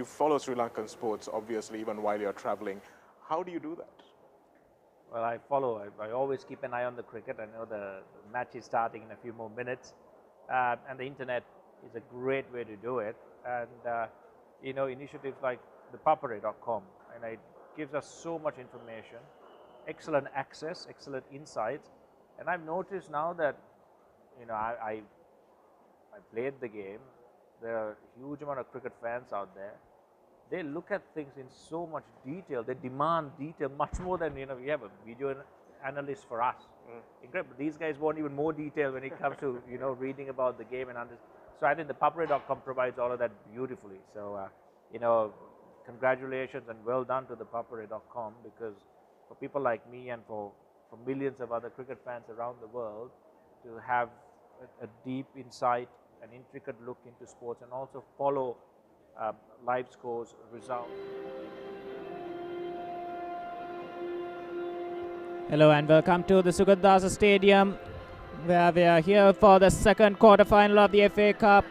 you follow Sri Lankan sports, obviously, even while you're traveling. How do you do that? Well, I always keep an eye on the cricket. I know the match is starting in a few more minutes. And the internet is a great way to do it. And, initiatives like ThePapare.com, and it gives us so much information, excellent access, excellent insights. And I've noticed now that, I played the game. There are a huge amount of cricket fans out there. They look at things in so much detail. They demand detail much more than, we have a video analyst for us. Incredible. These guys want even more detail when it comes to, reading about the game and understanding. So I think the ThePapare.com provides all of that beautifully. So, congratulations and well done to the ThePapare.com, because for people like me and for millions of other cricket fans around the world to have a deep insight, an intricate look into sports, and also follow live scores, results. Hello and welcome to the Sugadasa Stadium, where we are here for the second quarter-final of the FA Cup,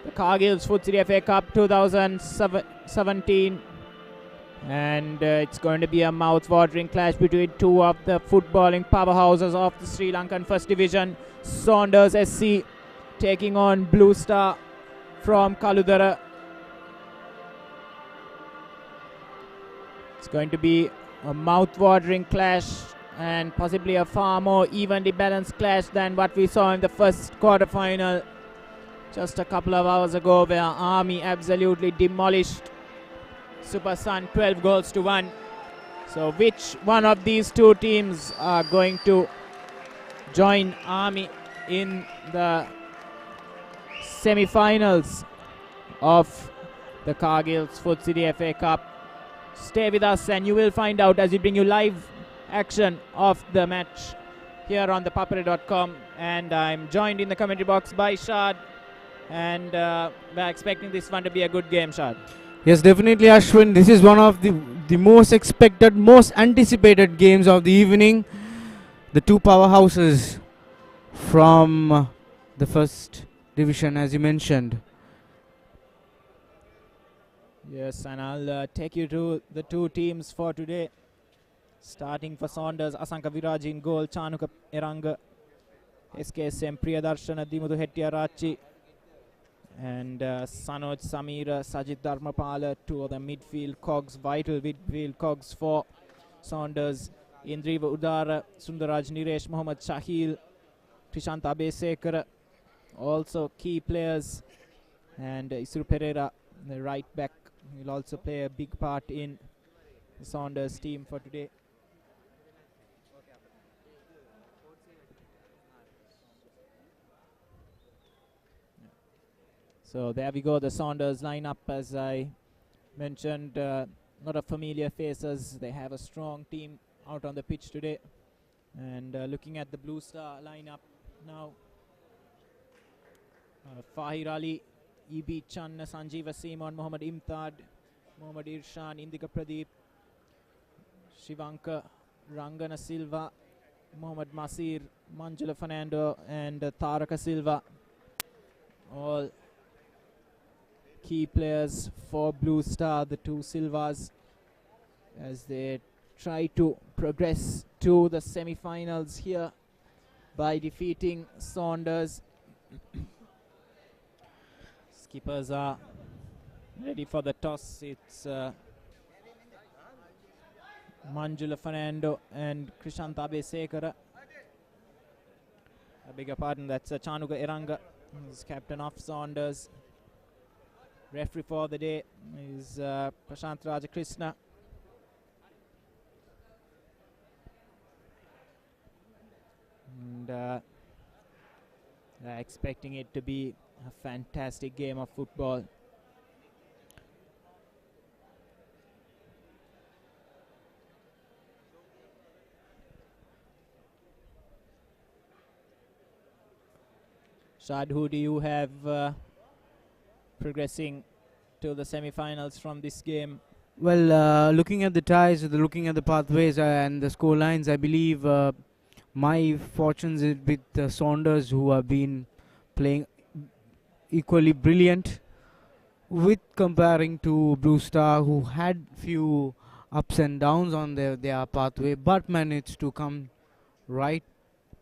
the Cargill's Food City FA Cup 2017. And it's going to be a mouth-watering clash between two of the footballing powerhouses of the Sri Lankan First Division. Saunders SC taking on Blue Star from Kaludara. It's going to be a mouth-watering clash and possibly a far more evenly balanced clash than what we saw in the first quarter-final just a couple of hours ago, where Army absolutely demolished Super Sun 12 goals to 1. So which one of these two teams are going to join Army in the semi-finals of the Cargill's Food City FA Cup? Stay with us and you will find out as we bring you live action of the match here on ThePapare.com. And I'm joined in the commentary box by Shad, and we're expecting this one to be a good game, Shad. Yes, definitely, Ashwin. This is one of the most expected, most anticipated games of the evening. The two powerhouses from the first division, as you mentioned. Yes, and I'll take you to the two teams for today. Starting for Saunders, Asanka Viraji in goal, Chanuka Eranga, SKSM Priyadarshana Dimudu Hettiarachchi, and Sanoj Samira, Sajid Dharmapala, two of the midfield cogs, vital midfield cogs for Saunders. Indriva Udara, Sundaraj Niresh, Mohammad Shahil, Trishant Abesekara, also key players, and Isuru Pereira, the right back, will also play a big part in the Saunders team for today. So there we go, the Saunders lineup. As I mentioned, a lot of familiar faces. They have a strong team out on the pitch today. And looking at the Blue Star lineup now, Fahir Ali, E.B. Channa, Sanjeeva Simon, Mohammad Imtad, Mohammad Irshan, Indika Pradeep, Shivanka, Rangana Silva, Mohammad Masir, Manjula Fernando, and Taraka Silva. All key players for Blue Star, the two Silvas, as they try to progress to the semi-finals here by defeating Saunders. Skippers are ready for the toss. It's Manjula Fernando and Krishanta Abesekara. I beg your pardon, that's Chanuka Eranga, who's captain of Saunders. Referee for the day is Prashant Rajakrishna. And they're expecting it to be a fantastic game of football. Shad, who do you have progressing to the semi-finals from this game? Well, looking at the ties, looking at the pathways and the score lines, I believe my fortunes is with Saunders, who have been playing equally brilliant. with comparing to Blue Star, who had few ups and downs on their pathway, but managed to come right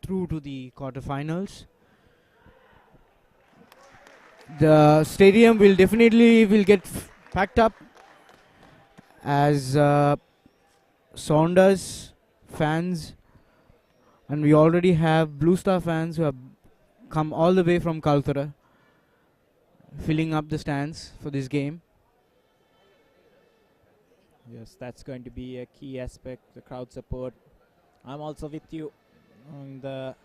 through to the quarterfinals. The stadium will definitely will get packed up as Saunders fans, and we already have Blue Star fans who have come all the way from Kaltara, filling up the stands for this game. Yes, that's going to be a key aspect, the crowd support. I'm also with you on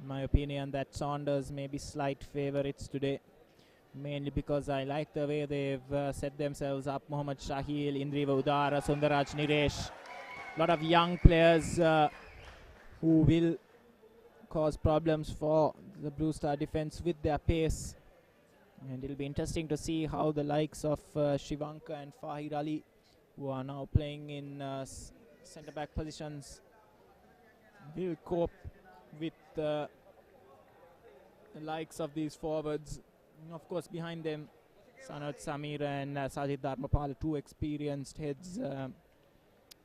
my opinion that Saunders may be slight favourites today, mainly because I like the way they've set themselves up. Mohammad Shahil, Indriva Udara, Sundaraj Niresh, a lot of young players who will cause problems for the Blue Star defense with their pace. And it'll be interesting to see how the likes of Shivanka and Fahir Ali, who are now playing in centre back positions, will cope with the likes of these forwards. And of course, behind them, Sanat Samir and Sajid Dharmapal, two experienced heads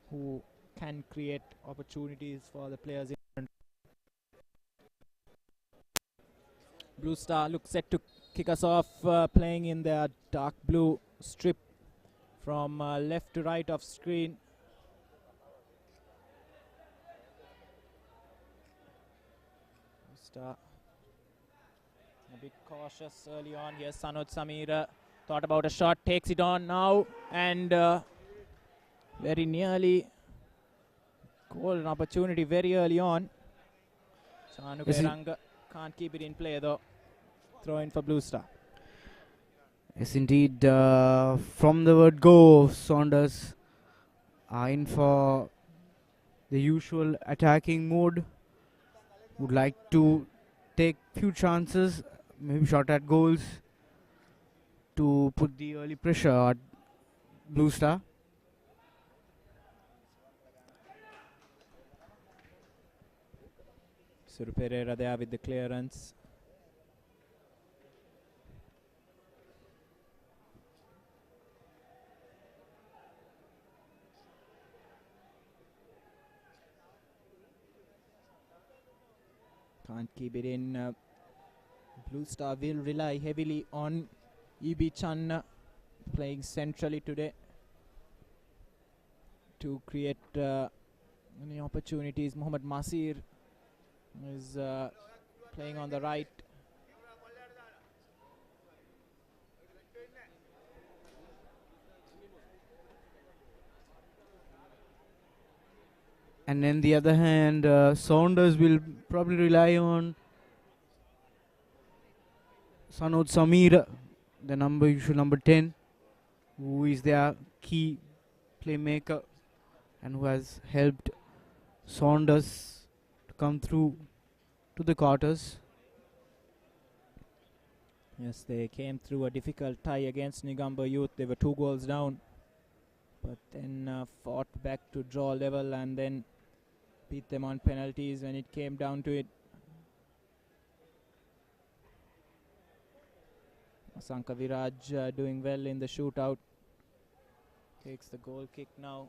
who can create opportunities for the players in front. Blue Star looks set to kick us off, playing in their dark blue strip from left to right of screen. Blue Star a bit cautious early on. Yes, Sanot Samir thought about a shot, takes it on now, and very nearly golden opportunity very early on. Chanuka Ranga can't keep it in play though. Throw in for Blue Star. Yes, indeed. From the word go, Saunders are in for the usual attacking mode. Would like to take few chances, maybe shot at goals, to put the early pressure at Blue Star. Suru Pereira there with the clearance. Can't keep it in. Blue Star will rely heavily on Ibi Chan playing centrally today to create any opportunities. Mohammad Masir is playing on the right. And on the other hand, Saunders will probably rely on Sanod Samir, the usual number 10, who is their key playmaker and who has helped Saunders to come through to the quarters. Yes, they came through a difficult tie against Nigamba Youth. They were 2 goals down, but then fought back to draw level and then beat them on penalties when it came down to it. Asanka Viraj doing well in the shootout. Takes the goal kick now.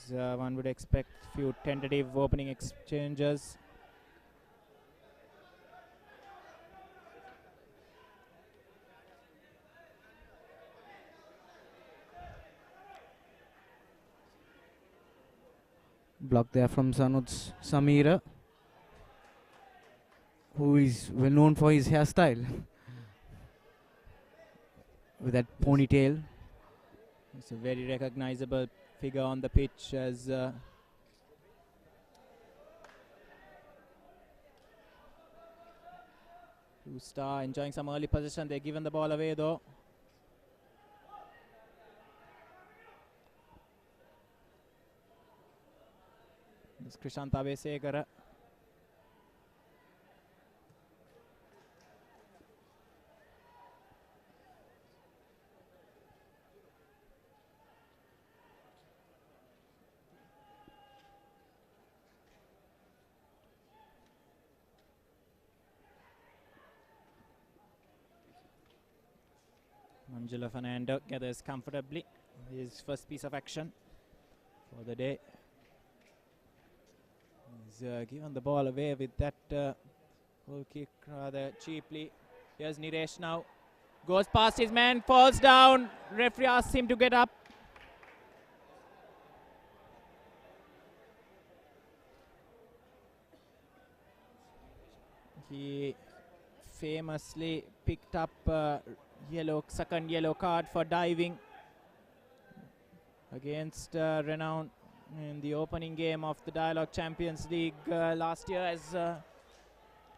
So one would expect few tentative opening exchanges. Block there from Sanod Samira, who is well known for his hairstyle with that ponytail. It's a very recognizable figure on the pitch as Blue Star enjoying some early possession. They're given the ball away though. This Krishant Abesekara. Angelo Fernando gathers comfortably. His first piece of action for the day. He's given the ball away with that goal kick rather cheaply. Here's Niresh now. Goes past his man, falls down. Referee asks him to get up. He famously picked up second yellow card for diving against Renown in the opening game of the Dialogue Champions League last year, as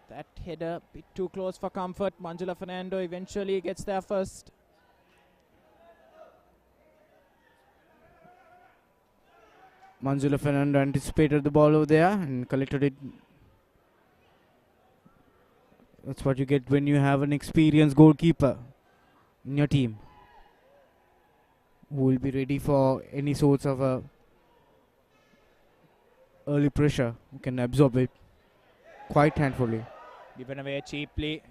that header a bit too close for comfort. Manjula Fernando eventually gets there first. Manjula Fernando anticipated the ball over there and collected it. That's what you get when you have an experienced goalkeeper in your team who will be ready for any sorts of early pressure, who can absorb it quite handfully. Given away cheaply.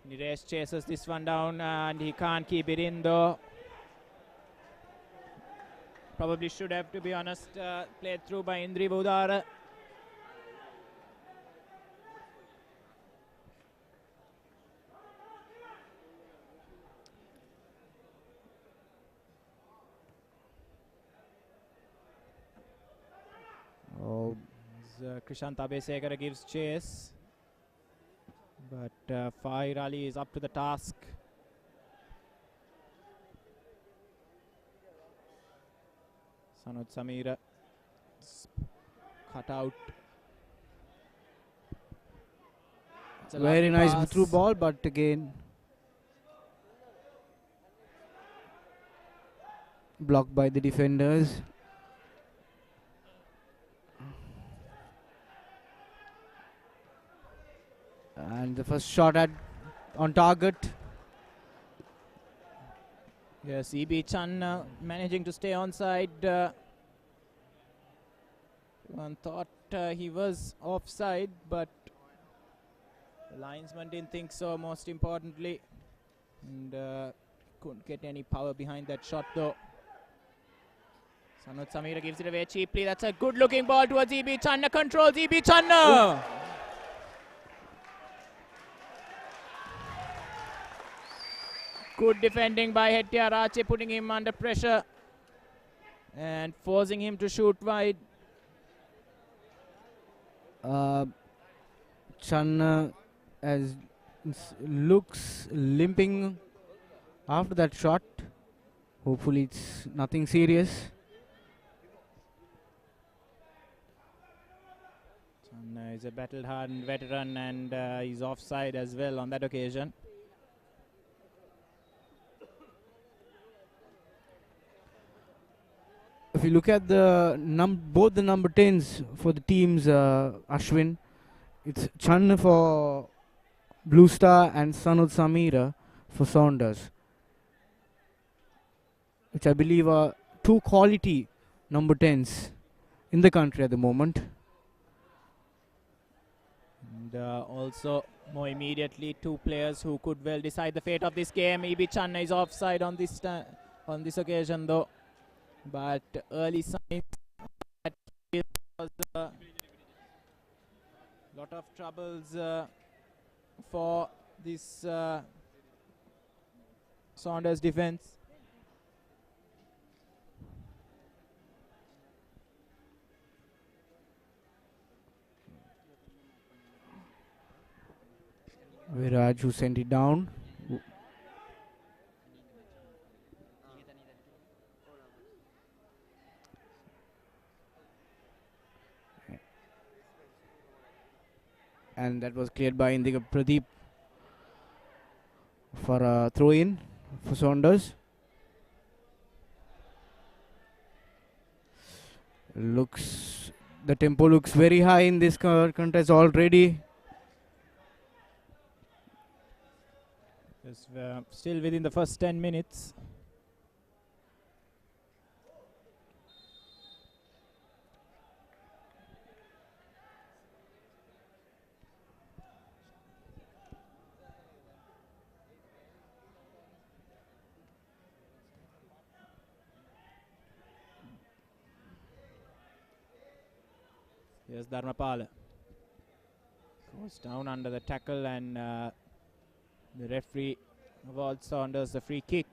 Niresh chases this one down and he can't keep it in though. Probably should have, to be honest, played through by Indri Budara. Oh, Krishant Abesekara gives chase, but Fahir Ali is up to the task. Sanut Samira cut out. very nice through ball, but again blocked by the defenders. And the first shot on target. Yes, E.B. Chan managing to stay onside. One thought he was offside, but the linesman didn't think so, most importantly. And couldn't get any power behind that shot though. Sanut Samira gives it away cheaply. That's a good looking ball towards E.B. Channa. Controls E.B. Channa. Good defending by Hettiar Rache, putting him under pressure and forcing him to shoot wide. Chan looks limping after that shot. Hopefully it's nothing serious. Chan is a battle-hardened veteran and he's offside as well on that occasion. If you look at the both the number 10s for the teams, Ashwin, it's Chan for Blue Star and Sanut Samira for Saunders, which I believe are two quality number 10s in the country at the moment. And also more immediately, two players who could well decide the fate of this game. E.B. Channa is offside on this occasion though. But early signs that it was a lot of troubles for this Saunders defense. Viraj who sent it down. And that was cleared by Indika Pradeep for a throw-in for Saunders. The tempo looks very high in this contest already. Yes, still within the first 10 minutes. Here's Dharmapala. Goes down under the tackle, and the referee awards Saunders the free kick.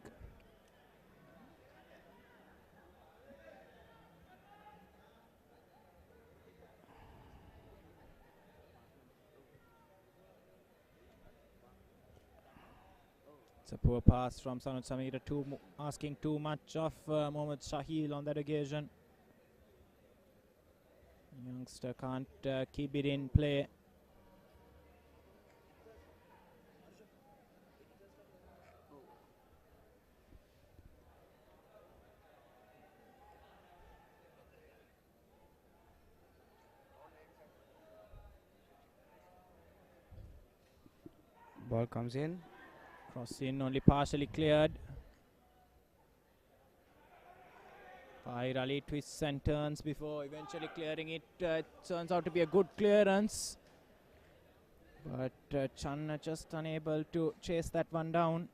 It's a poor pass from Sanut Samira, asking too much of Mohammad Shahil on that occasion. Youngster can't keep it in play. Ball comes in. Cross in, only partially cleared. Fahir Ali twists and turns before eventually clearing it. It turns out to be a good clearance. But Channa just unable to chase that one down.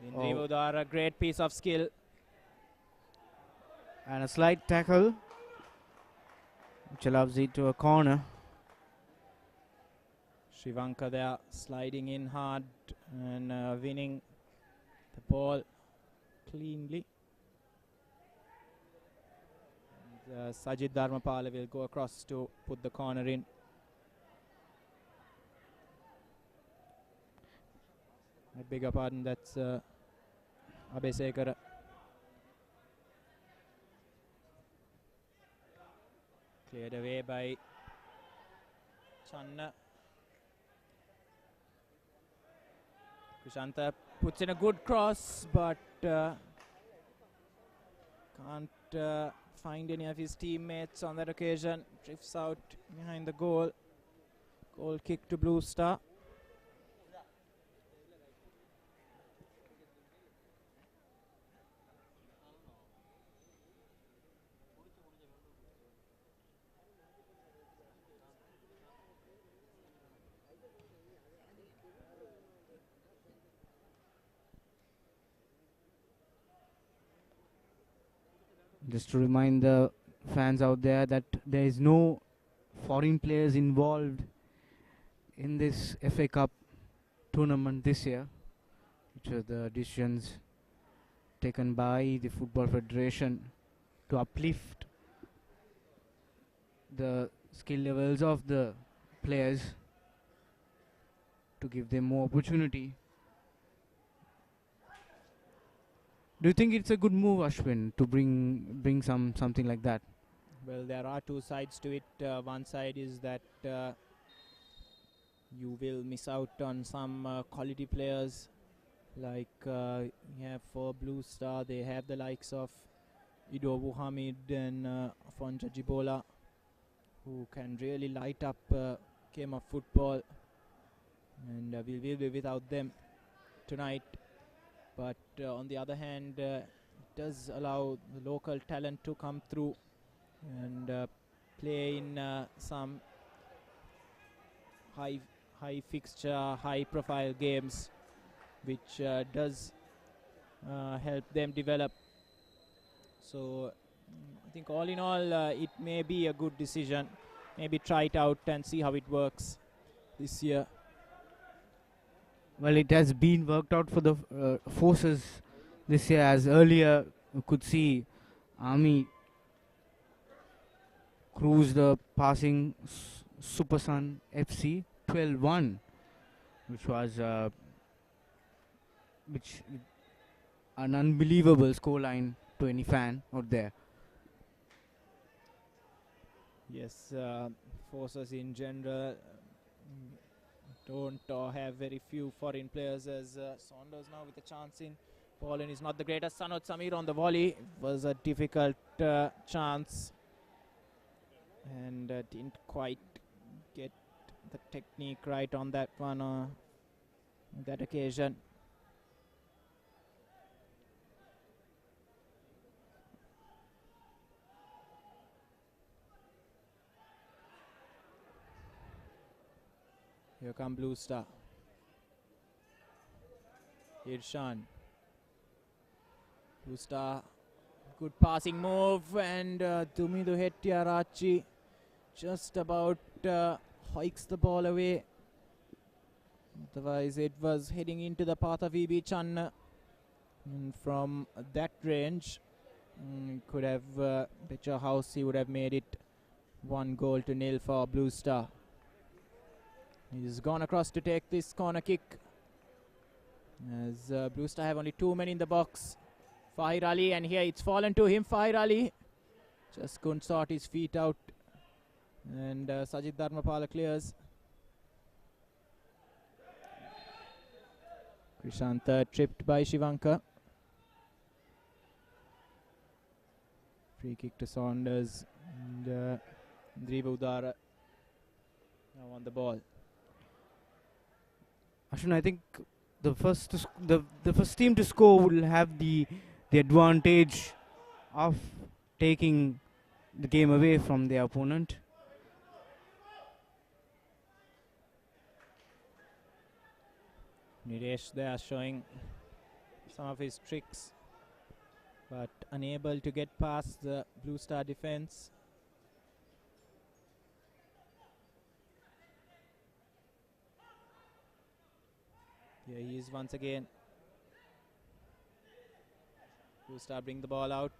Indri Budar, a great piece of skill. And a slight tackle, which allows it to a corner. Shivanka there sliding in hard and winning the ball cleanly. And, Sajid Dharmapala will go across to put the corner in. I beg your pardon, that's Abesekara. Cleared away by Channa. Krishanta puts in a good cross, but can't find any of his teammates on that occasion. Drifts out behind the goal. Goal kick to Blue Star. Just to remind the fans out there that there is no foreign players involved in this FA Cup tournament this year, which are the decisions taken by the Football Federation to uplift the skill levels of the players, to give them more opportunity. Do you think it's a good move, Ashwin, to bring something like that? Well, there are two sides to it. One side is that you will miss out on some quality players. Like for Blue Star, they have the likes of Ido Hamid and Afonso Jibola, who can really light up game of football. And we will be without them tonight. But on the other hand, it does allow the local talent to come through and play in some high fixture, high profile games, which does help them develop. So I think all in all, it may be a good decision. Maybe try it out and see how it works this year. Well, it has been worked out for the forces this year, as earlier you could see Army cruise the passing Super Sun FC 12-1, which was an unbelievable scoreline to any fan out there. Yes, forces in general don't have very few foreign players, as Saunders now with a chance in Poland is not the greatest. Sanot Samir on the volley. It was a difficult chance and didn't quite get the technique right on that one on that occasion. Here come Blue Star. Irshan. Blue Star, good passing move, and Tumidu Hettiarachchi just about hikes the ball away. Otherwise, it was heading into the path of E.B. Channa. And from that range, could have bet your house he would have made it 1-0 for Blue Star. He's gone across to take this corner kick, as Blue Star have only 2 men in the box. Fahir Ali, and here it's fallen to him. Fahir Ali just couldn't sort his feet out, and Sajid Dharmapala clears. Krishanta tripped by Shivanka. Free kick to Saunders, and Driva Udara now on the ball. Ashwin, I think the first team to score will have the advantage of taking the game away from their opponent. Niresh there showing some of his tricks, but unable to get past the Blue Star defense. Here he is once again. Blue Star bring the ball out.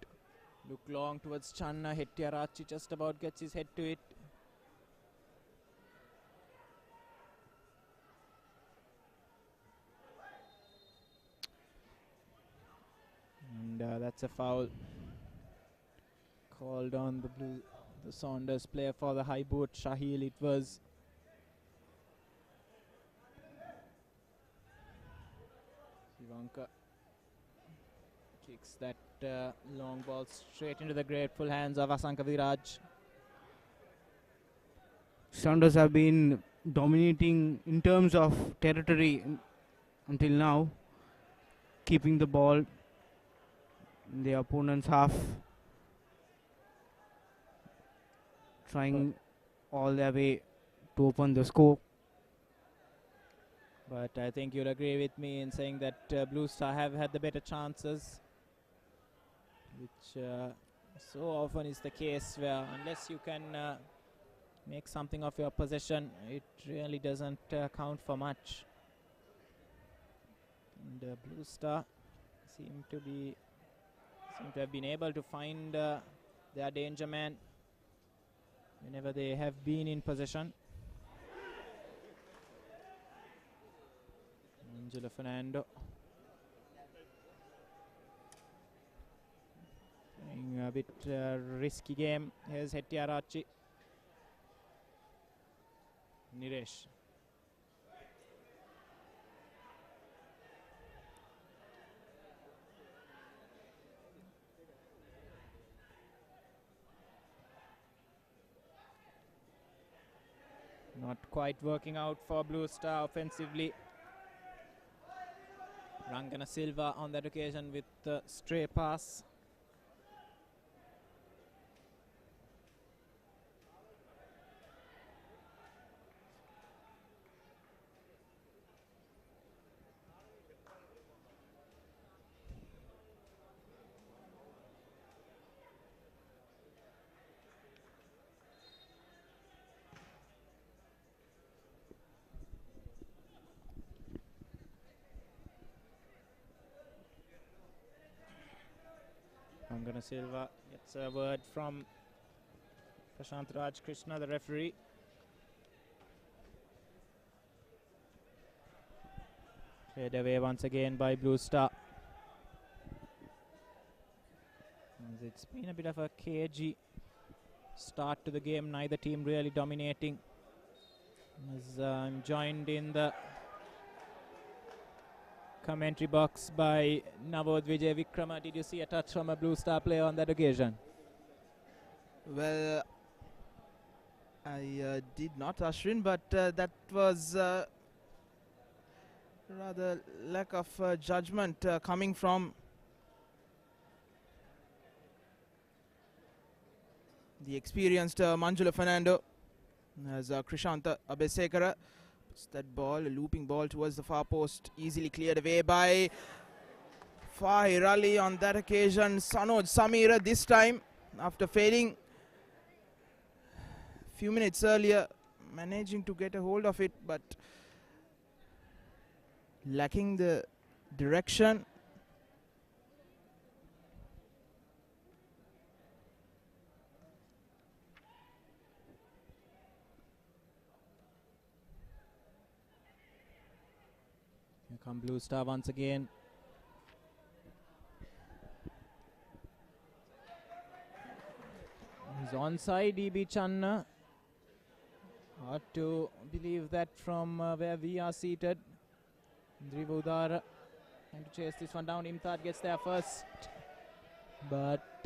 Look long towards Channa. Hettiarachchi just about gets his head to it. And that's a foul called on the Saunders player for the high boot. Shahil it was. Shivanka kicks that long ball straight into the grateful hands of Asanka Viraj. Saunders have been dominating in terms of territory until now, keeping the ball in the opponent's half, trying all their way to open the score. But I think you'll agree with me in saying that Blue Star have had the better chances, which so often is the case, where unless you can make something of your possession, it really doesn't count for much. And Blue Star seem to have been able to find their danger man whenever they have been in possession. Angelo Fernando playing a bit risky game. Here's Hettiarachchi. Niresh. Not quite working out for Blue Star offensively. Rangana Silva on that occasion with the stray pass. Rangana Silva gets a word from Prashant Raj Krishna, the referee. Played away once again by Blue Star. As it's been a bit of a cagey start to the game, neither team really dominating. As I'm joined in the commentary box by Navod Vijay Vikrama. Did you see a touch from a Blue Star player on that occasion? Well, I did not, Ashwin, but that was rather lack of judgment coming from the experienced Manjula Fernando, as Krishanta Abesekara It's that ball, a looping ball towards the far post, easily cleared away by Fahir Ali on that occasion. Sanoj Samira this time, after failing a few minutes earlier, managing to get a hold of it, but lacking the direction. Here come Blue Star once again. He's onside, E.B. Channa. Hard to believe that from where we are seated. Indriva Udara trying to chase this one down. Imtad gets there first, but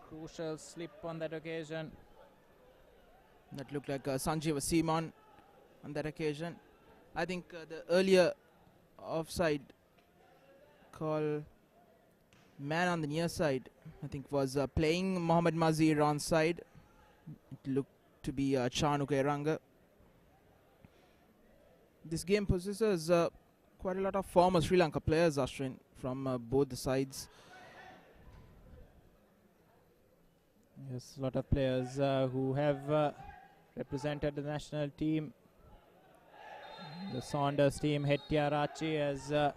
crucial slip on that occasion. That looked like Sanjeev Seaman on that occasion. I think the earlier offside call, man on the near side, I think was playing Mohammad Mazir on side. It looked to be Chanuk Eranga. This game possesses quite a lot of former Sri Lanka players, Ashwin, from both the sides. Yes, a lot of players who have represented the national team. The Saunders team, Hettia Rachi, has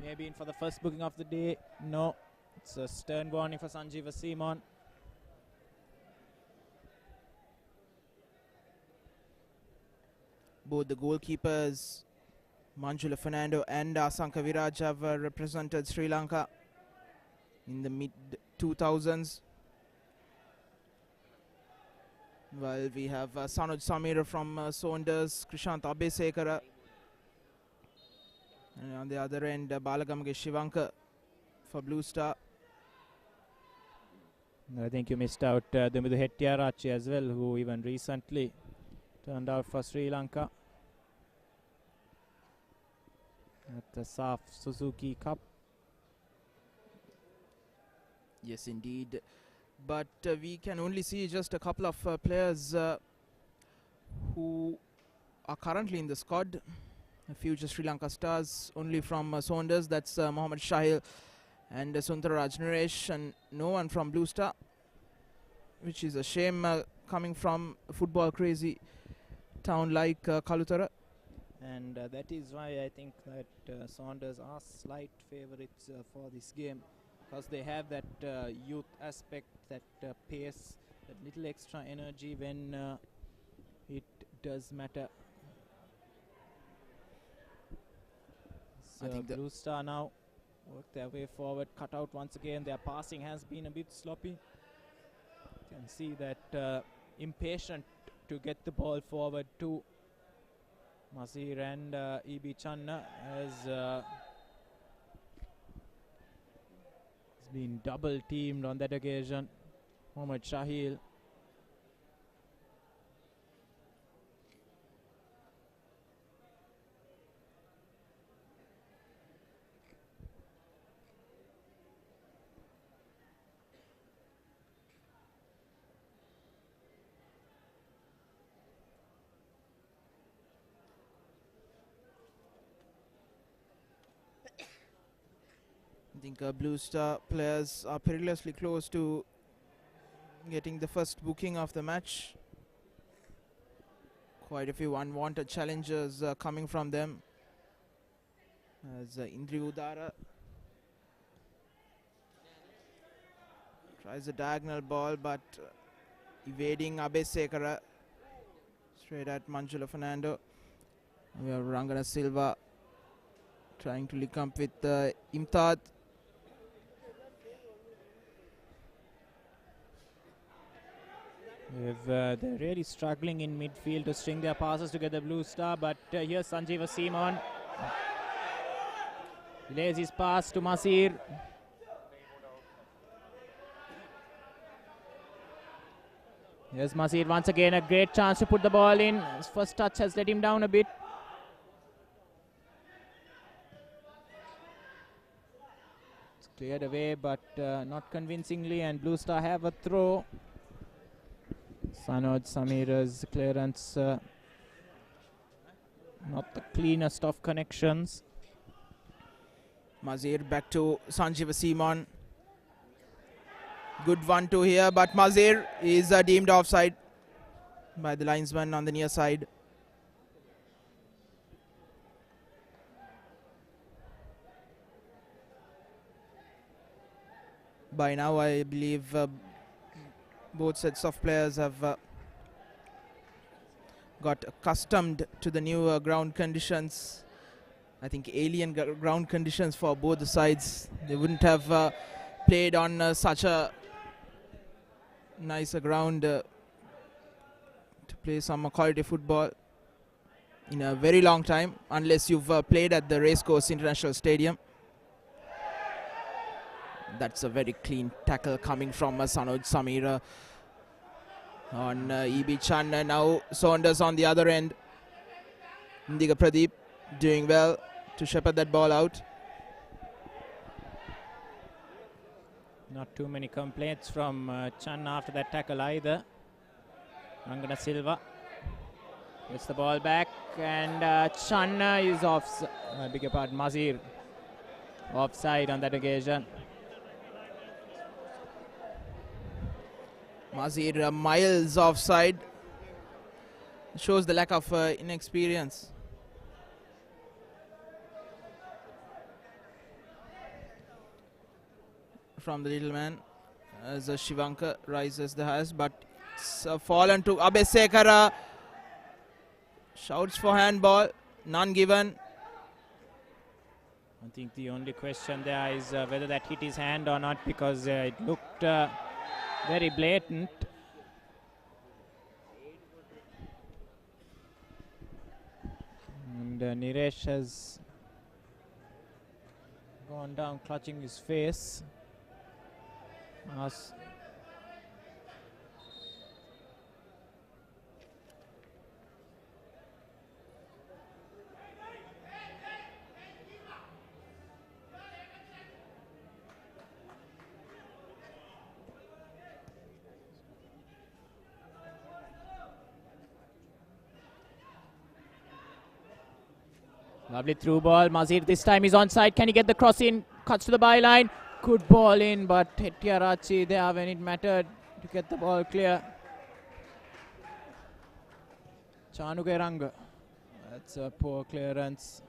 maybe in for the first booking of the day. No, it's a stern warning for Sanjeeva Simon. Both the goalkeepers, Manjula Fernando and Asanka Viraj, have represented Sri Lanka in the mid-2000s. While we have Sanoj Samira from Saunders, Krishant Abesekara, and on the other end Balagamge Shivanka for Blue Star. I think you missed out Dumidu Hettiarachi as well, who even recently turned out for Sri Lanka at the SAF Suzuki Cup. Yes, indeed. But we can only see just a couple of players who are currently in the squad. A future Sri Lanka stars only from Saunders. That's Mohammad Shahil and Sundaraj Naresh, and no one from Blue Star, which is a shame coming from a football crazy town like Kalutara. And that is why I think that Saunders are slight favourites for this game, because they have that youth aspect, that pace, that little extra energy when it does matter. So I think Blue Star now work their way forward, cut out once again. Their passing has been a bit sloppy. You can see that impatient to get the ball forward too. Mazir and E.B. Channa has been double teamed on that occasion. Mohammad Shahil. I think Blue Star players are perilously close to getting the first booking of the match. Quite a few unwanted challenges coming from them. As Indri Udara tries a diagonal ball, but evading Abesekara straight at Manjula Fernando. We have Rangana Silva trying to link up with Imtad. They're really struggling in midfield to string their passes together, Blue Star, but here's Sanjeeva Simon. Delays his pass to Masir. Here's Masir once again, a great chance to put the ball in. His first touch has let him down a bit. It's cleared away, but not convincingly, and Blue Star have a throw. Sanoj Samira's clearance Not the cleanest of connections. Mazir back to Sanjiva Simon. Good 1-2 here, but Mazir is deemed offside by the linesman on the near side. By now, I believe both sets of players have got accustomed to the new ground conditions. I think alien ground conditions for both the sides. They wouldn't have played on such a nicer ground to play some quality football in a very long time, unless you've played at the Racecourse International Stadium. That's a very clean tackle coming from Sanoj Samira on E.B. Chan. Now Saunders on the other end. Indiga Pradeep doing well to shepherd that ball out. Not too many complaints from Chan after that tackle either. Rangana Silva gets the ball back, and Chan is off. I beg your pardon, Mazir offside on that occasion. Mazir miles offside. Shows the lack of inexperience. From the little man as Shivanka rises the highest, but it's fallen to Abesekara. Shouts for handball, none given. I think the only question there is whether that hit his hand or not, because it looked very blatant. And Niresh has gone down clutching his face. Lovely through ball. Mazir this time is onside. Can he get the cross in? Cuts to the byline. Good ball in, but Hettiarachi there when it mattered to get the ball clear. Chanugeranga. That's a poor clearance.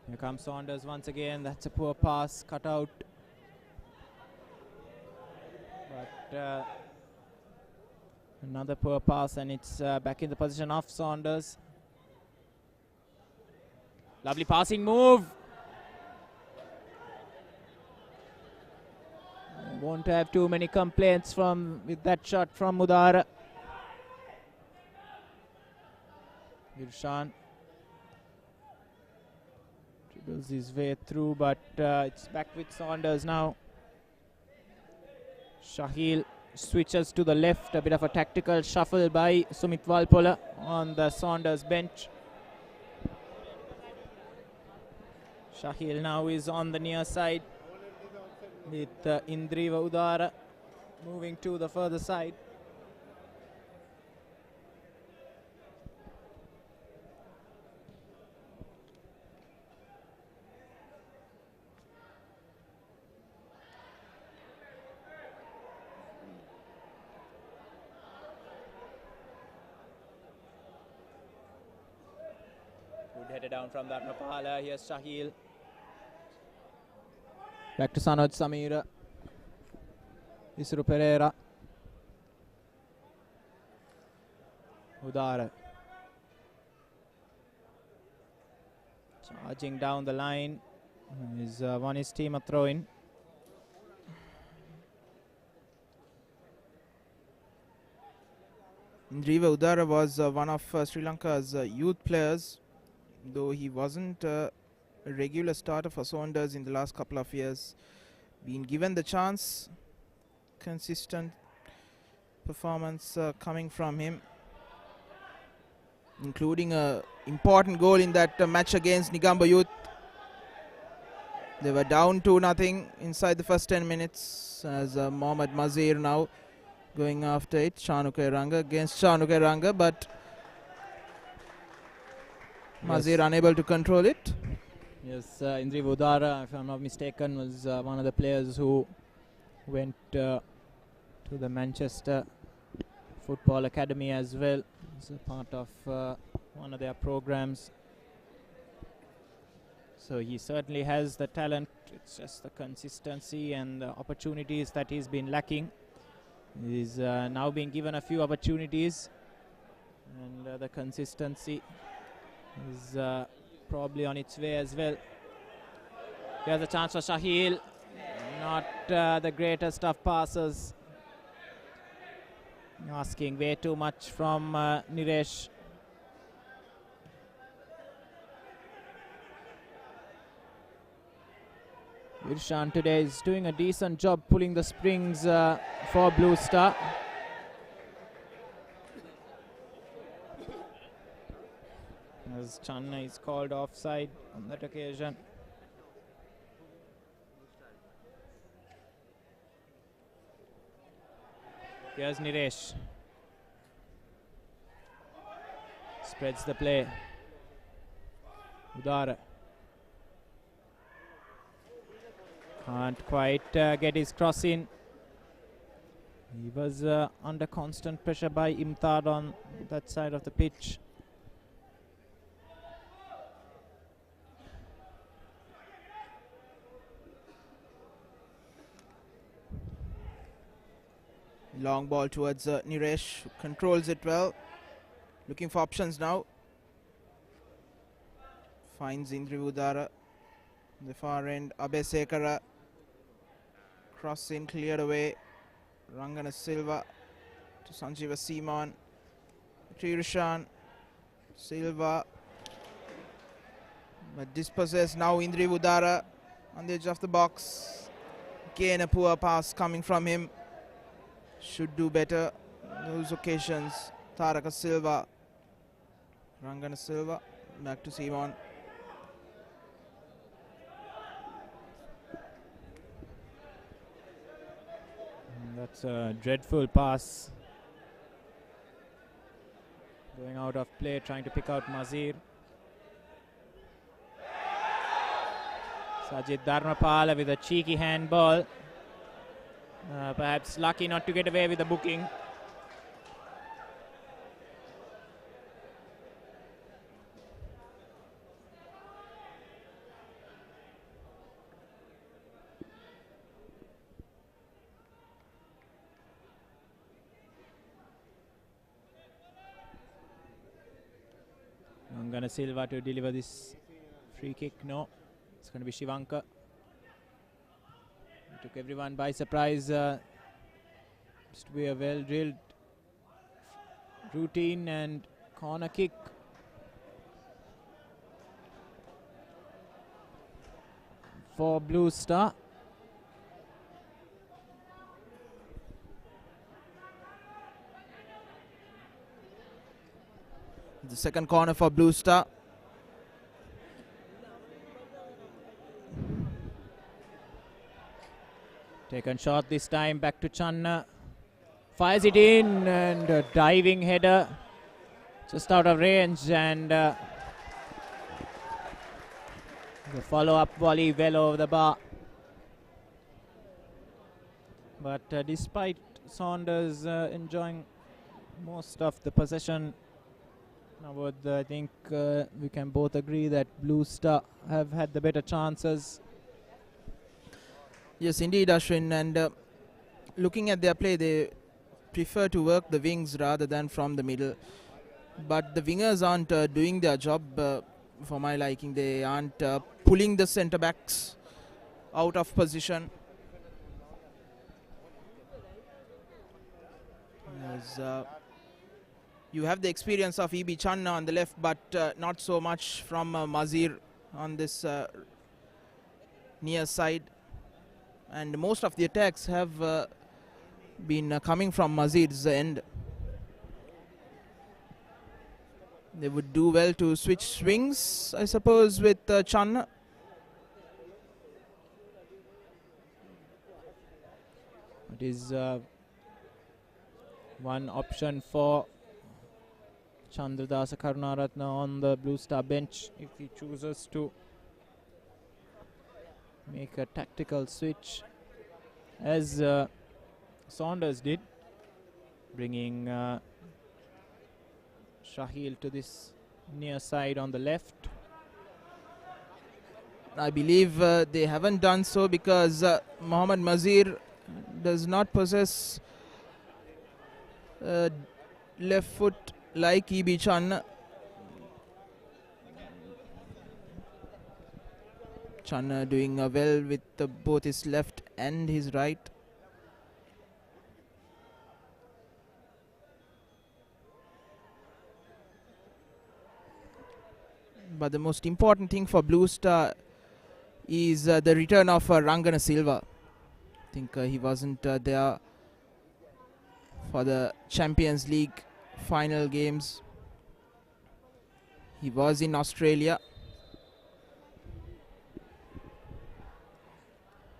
Here comes Saunders once again. That's a poor pass, cut out. But another poor pass, and it's back in the position of Saunders. Lovely passing move. Won't have too many complaints with that shot from Mudara. Irshan dribbles his way through, but it's back with Saunders now. Shahil switches to the left, a bit of a tactical shuffle by Sumit Valpola on the Saunders bench. Shahil now is on the near side with Indriva Udara moving to the further side. Headed down from that Rapala. Here's Shahil. Back to Sanoj Samira. Isru Pereira. Udara. Charging down the line. He's won his team a throw in. Indriva Udara was one of Sri Lanka's youth players, though he wasn't a regular starter for Saunders in the last couple of years. Been given the chance, consistent performance coming from him, including an important goal in that match against Negombo Youth. They were down 2-0 inside the first 10 minutes as Mohammad Mazir now going after it. Chanuka Ranga against Chanuka Ranga, but Mazir unable to control it. Yes, Indri Budara, if I'm not mistaken, was one of the players who went to the Manchester Football Academy as well. It's a part of one of their programs. So he certainly has the talent. It's just the consistency and the opportunities that he's been lacking. He's now being given a few opportunities, and the consistency is probably on its way as well. Here's a chance for Shahil. Not the greatest of passes. Asking way too much from Niresh. Irshan today is doing a decent job pulling the springs for Blue Star. As Channa is called offside on that occasion. Here's Niresh. Spreads the play. Udara. Can't quite get his cross in. He was under constant pressure by Imtad on that side of the pitch. Long ball towards Niresh, who controls it well. Looking for options now. Finds Indri Udara. The far end, Abe Sekara. Cross in, cleared away. Rangana Silva to Sanjeeva Simon. To Irshan. Silva. But dispossessed now Indri Udara on the edge of the box. Again a poor pass coming from him. Should do better in those occasions. Taraka Silva. Rangana Silva. Back to Simon. That's a dreadful pass. Going out of play, trying to pick out Mazir. Sajid Dharmapala with a cheeky handball. Perhaps lucky not to get away with the booking. Rangana Silva to deliver this free kick. No, it's going to be Shivanka. Took everyone by surprise. Just to be a well-drilled routine and corner kick. For Blue Star. The second corner for Blue Star. Taken shot this time, back to Channa. Fires it in, and a diving header just out of range, and the follow-up volley well over the bar. But despite Saunders enjoying most of the possession, I think we can both agree that Blue Star have had the better chances. Yes, indeed, Ashwin. And looking at their play, they prefer to work the wings rather than from the middle. But the wingers aren't doing their job for my liking. They aren't pulling the centre backs out of position. As you have the experience of E.B. Channa on the left, but not so much from Mazir on this near side. And most of the attacks have been coming from Mazir's end. They would do well to switch swings, I suppose, with Channa. It is one option for Chandradasa Karunaratna on the Blue Star bench if he chooses to make a tactical switch, as Saunders did, bringing Shahil to this near side on the left. I believe they haven't done so because Mohammad Mazir does not possess left foot like E.B. Channa. Channa doing well with both his left and his right. But the most important thing for Blue Star is the return of Rangana Silva. I think he wasn't there for the Champions League final games. He was in Australia.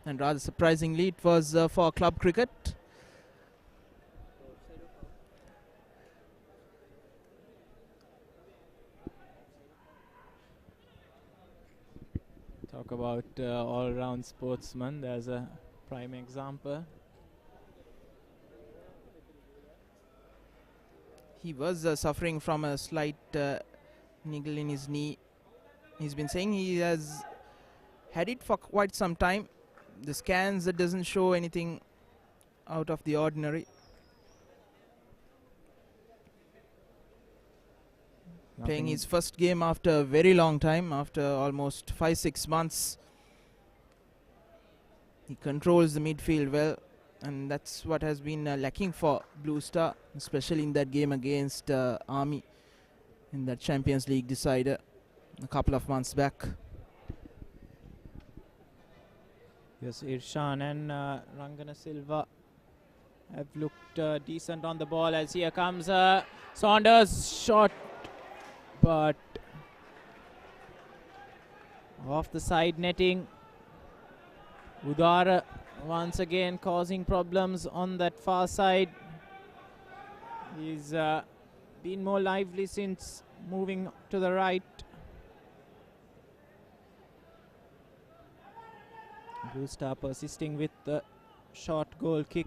And rather surprisingly, it was for club cricket. Talk about all-round sportsman. There's a prime example. He was suffering from a slight niggle in his knee. He's been saying he has had it for quite some time. The scans doesn't show anything out of the ordinary. Playing his first game after a very long time, after almost 5-6 months. He controls the midfield well, and that's what has been lacking for Blue Star, especially in that game against Army in that Champions League decider a couple of months back. Yes, Irshan and Rangana Silva have looked decent on the ball, as here comes Saunders' shot, but off the side netting. Udara once again causing problems on that far side. He's been more lively since moving to the right. Blue Star persisting with the short goal kick.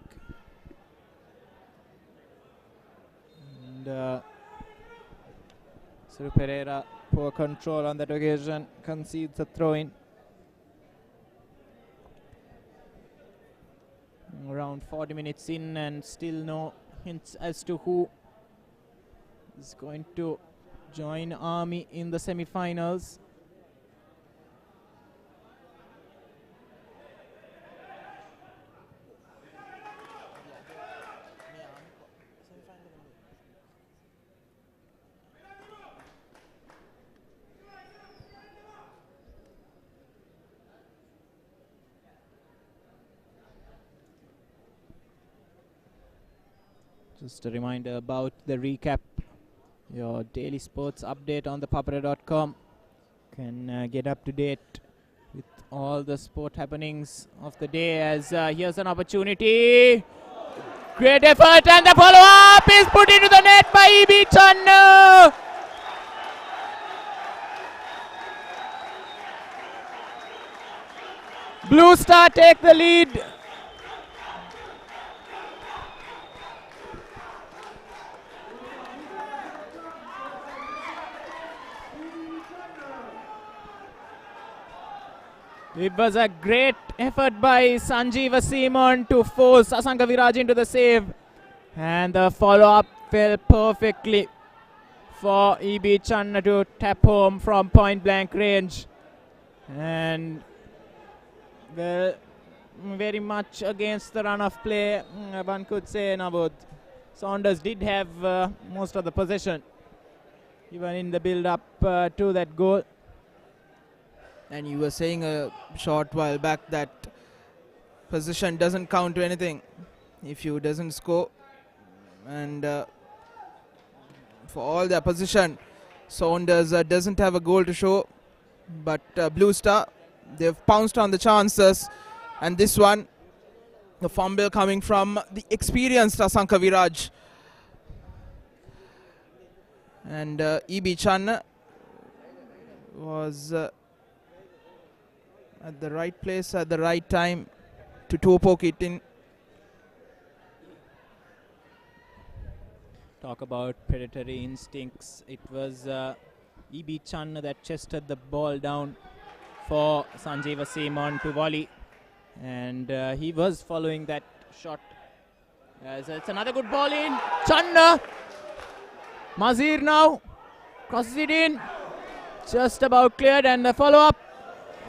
And Suru Pereira, poor control on that occasion, concedes a throw-in. Around 40 minutes in and still no hints as to who is going to join Army in the semi-finals. Just a reminder about the recap, your daily sports update on ThePapare.com. Can get up to date with all the sport happenings of the day, as here's an opportunity. Great effort, and the follow-up is put into the net by E.B. Channa. Blue Star take the lead. It was a great effort by Sanjeeva Simon to force Asanka Viraj into the save. And the follow-up fell perfectly for E.B. Channa to tap home from point-blank range. And, well, very much against the run of play, one could say, Navod. Saunders did have most of the possession, even in the build-up to that goal. And you were saying a short while back that position doesn't count to anything if you doesn't score. And for all their position, Saunders doesn't have a goal to show. But Blue Star, they've pounced on the chances. And this one The fumble coming from the experienced Asanka Viraj. And E.B. Chan was at the right place at the right time to toe poke it in. Talk about predatory instincts. It was E.B. Chan that chested the ball down for Sanjeeva Simon to volley. And he was following that shot. As it's another good ball in. Chan! Mazir now crosses it in. Just about cleared, and the follow-up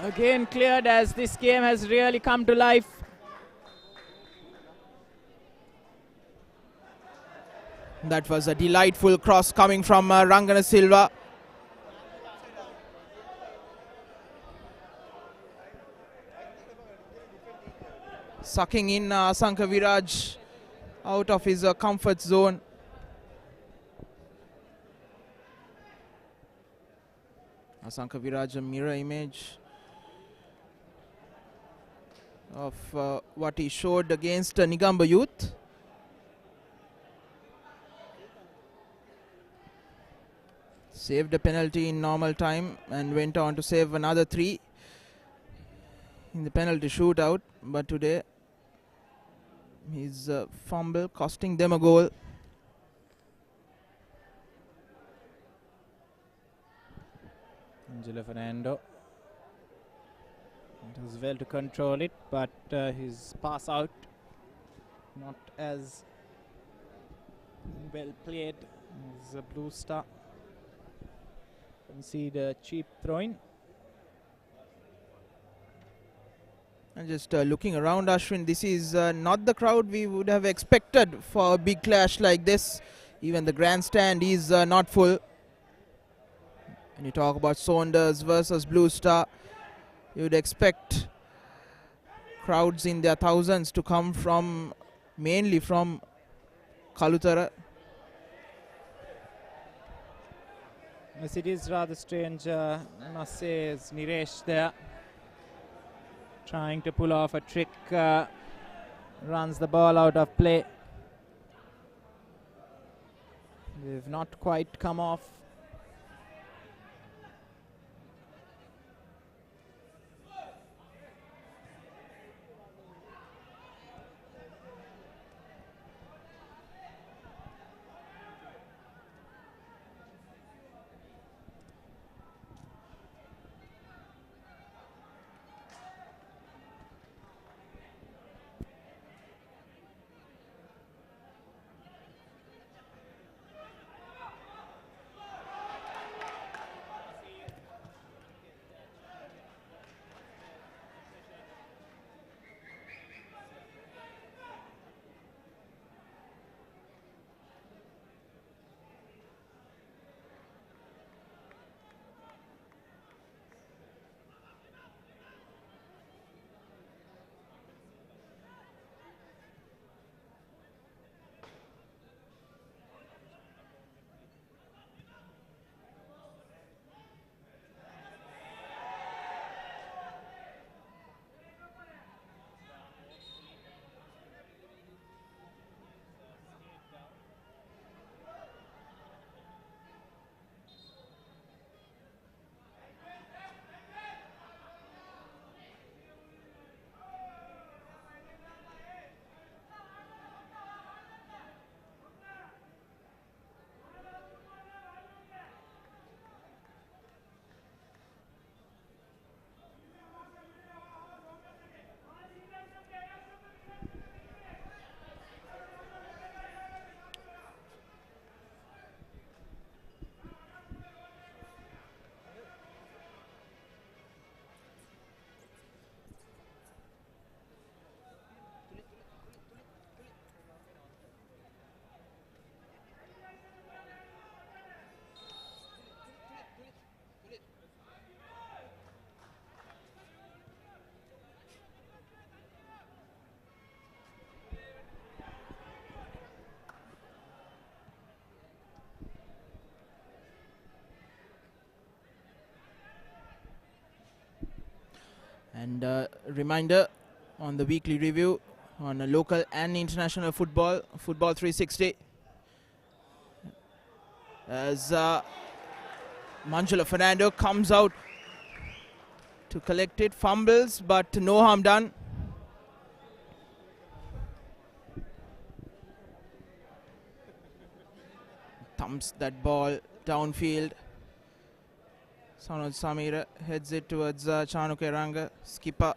again cleared, as this game has really come to life. That was a delightful cross coming from Rangana Silva. Sucking in Asanka Viraj out of his comfort zone. Asanka Viraj, a mirror image of what he showed against Nigamba Youth. Saved a penalty in normal time and went on to save another 3 in the penalty shootout. But today, his fumble costing them a goal. Angelo Fernando does well to control it, but his pass out not as well played as a Blue Star. Concede a cheap throw-in. And just looking around, Ashwin, this is not the crowd we would have expected for a big clash like this. Even the grandstand is not full. When you talk about Saunders versus Blue Star, you would expect crowds in their thousands to come from, mainly from Kalutara. Yes, it is rather strange, I must say, is Niresh there trying to pull off a trick, runs the ball out of play. They've not quite come off. And reminder on the weekly review, on a local and international football, Football 360. As Manjula Fernando comes out to collect it, fumbles, but no harm done. Thumps that ball downfield. Sanoj Samira heads it towards Chanuke Ranga. Skipper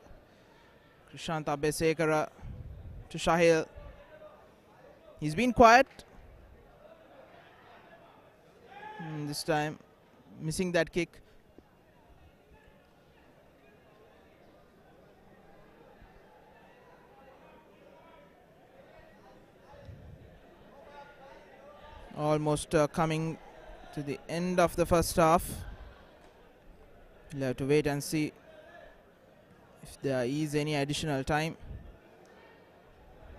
Krishant Abesekara to Shahil. He's been quiet. This time missing that kick. Almost coming to the end of the first half. We'll have to wait and see if there is any additional time.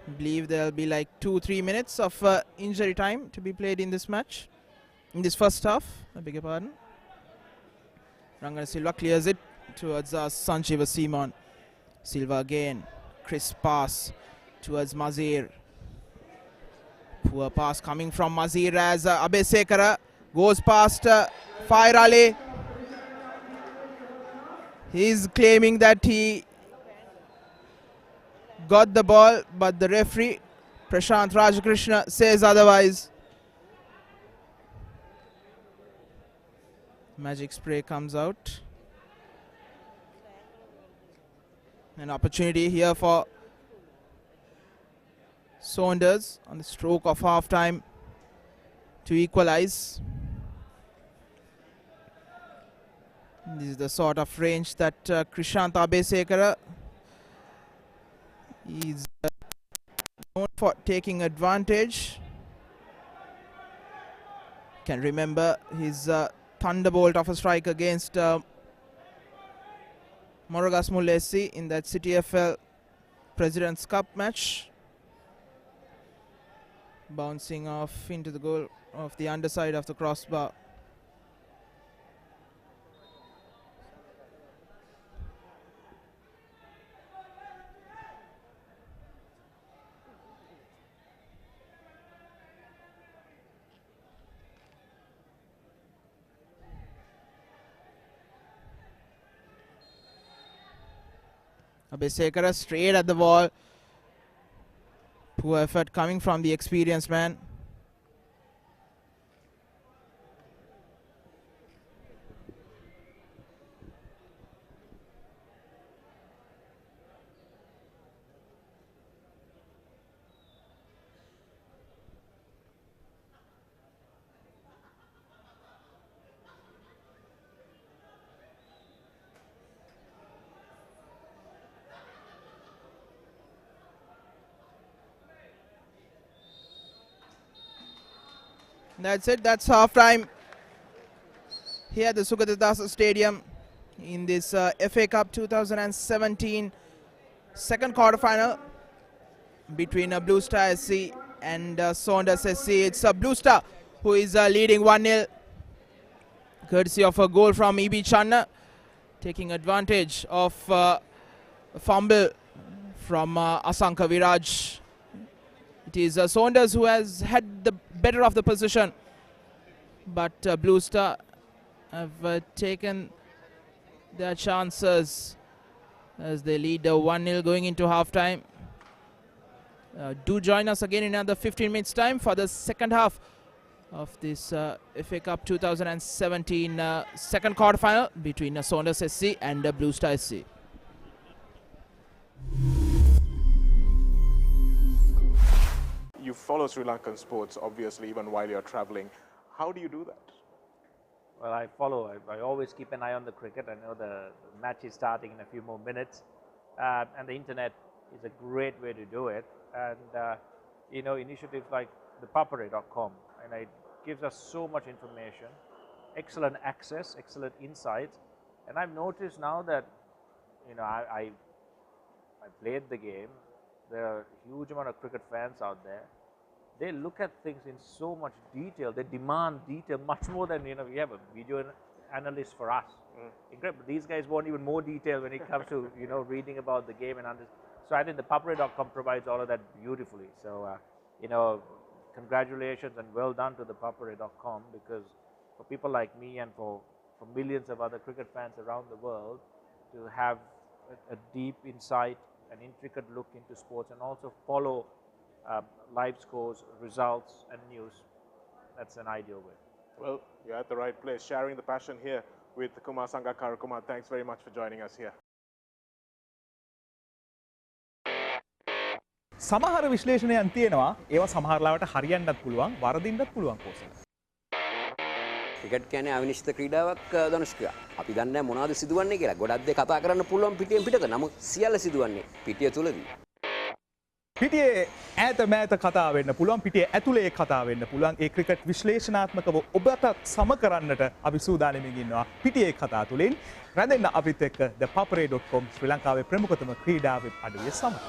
I believe there'll be like 2-3 minutes of injury time to be played in this match, in this first half. I beg your pardon. Rangana Silva clears it towards Sanjiva Simon. Silva again. Crisp pass towards Mazir. Poor pass coming from Mazir as Abesekara goes past Fire Ali. He's claiming that he got the ball, but the referee, Prashant Rajakrishna, says otherwise. Magic spray comes out. An opportunity here for Saunders on the stroke of half time to equalize. This is the sort of range that Krishant Abesekara is known for taking advantage. Can remember his thunderbolt of a strike against Moragas Mulesi in that CTFL President's Cup match. Bouncing off into the goal of the underside of the crossbar. Abesekara straight at the wall. Poor effort coming from the experienced man. That's it. That's half time here at the Sugatadasa Stadium in this FA Cup 2017 second quarter final between Blue Star SC and Saunders SC. It's Blue Star who is leading 1-0, courtesy of a goal from E.B. Channa, taking advantage of a fumble from Asanka Viraj. It is Saunders who has had the better of the position, but Blue Star have taken their chances as they lead 1-0 going into half-time. Do join us again in another 15 minutes time for the second half of this FA Cup 2017 second quarter final between Saunders SC and Blue Star SC. You follow Sri Lankan sports, obviously, even while you're traveling. How do you do that? Well, I always keep an eye on the cricket. I know the match is starting in a few more minutes. And the internet is a great way to do it. And, you know, initiatives like ThePapare.com, and it gives us so much information, excellent access, excellent insights. And I've noticed now that, you know, I played the game. There are a huge amount of cricket fans out there. They look at things in so much detail. They demand detail much more than, you know, we have a video analyst for us. Incredible. These guys want even more detail when it comes to, you know, reading about the game and understanding. So I think ThePapare.com provides all of that beautifully. So, you know, congratulations and well done to ThePapare.com, because for people like me and for millions of other cricket fans around the world to have a deep insight, an intricate look into sports, and also follow live scores, results and news, that's an ideal way. Well, you're at the right place, sharing the passion here with Kumar Sangakkara. Kumar, thanks very much for joining us here. සමහර විශ්ලේෂණයන් තියෙනවා ඒවා සමහර ලාවට හරියන්නත් පුළුවන් වරදින්නත් පුළුවන් Kosala. Cricket කියන්නේ අවිනිශ්චිත ක්‍රීඩාවක් ධනුෂ්කා. අපි දන්නේ නැහැ මොනවද සිදුවන්නේ කියලා. ගොඩක් දේ කතා කරන්න පුළුවන් පිටියෙන් පිටත. නමුත් සියල්ල සිදුවන්නේ පිටිය තුලදී. පිටියේ ඈත මෑත කතා වෙන්න පුළුවන්, පිටියේ ඇතුලේ කතා වෙන්න පුළුවන්. ඒ ක්‍රිකට් විශ්ලේෂණාත්මකව ඔබට සම කරන්නට අපි සූදානම්ින් ඉන්නවා පිටියේ කතා තුලින්. රැඳෙන්න අපිත් එක්ක ThePapare.com ශ්‍රී ලංකාවේ ප්‍රමුඛතම ක්‍රීඩා වෙබ් අඩවිය සමග.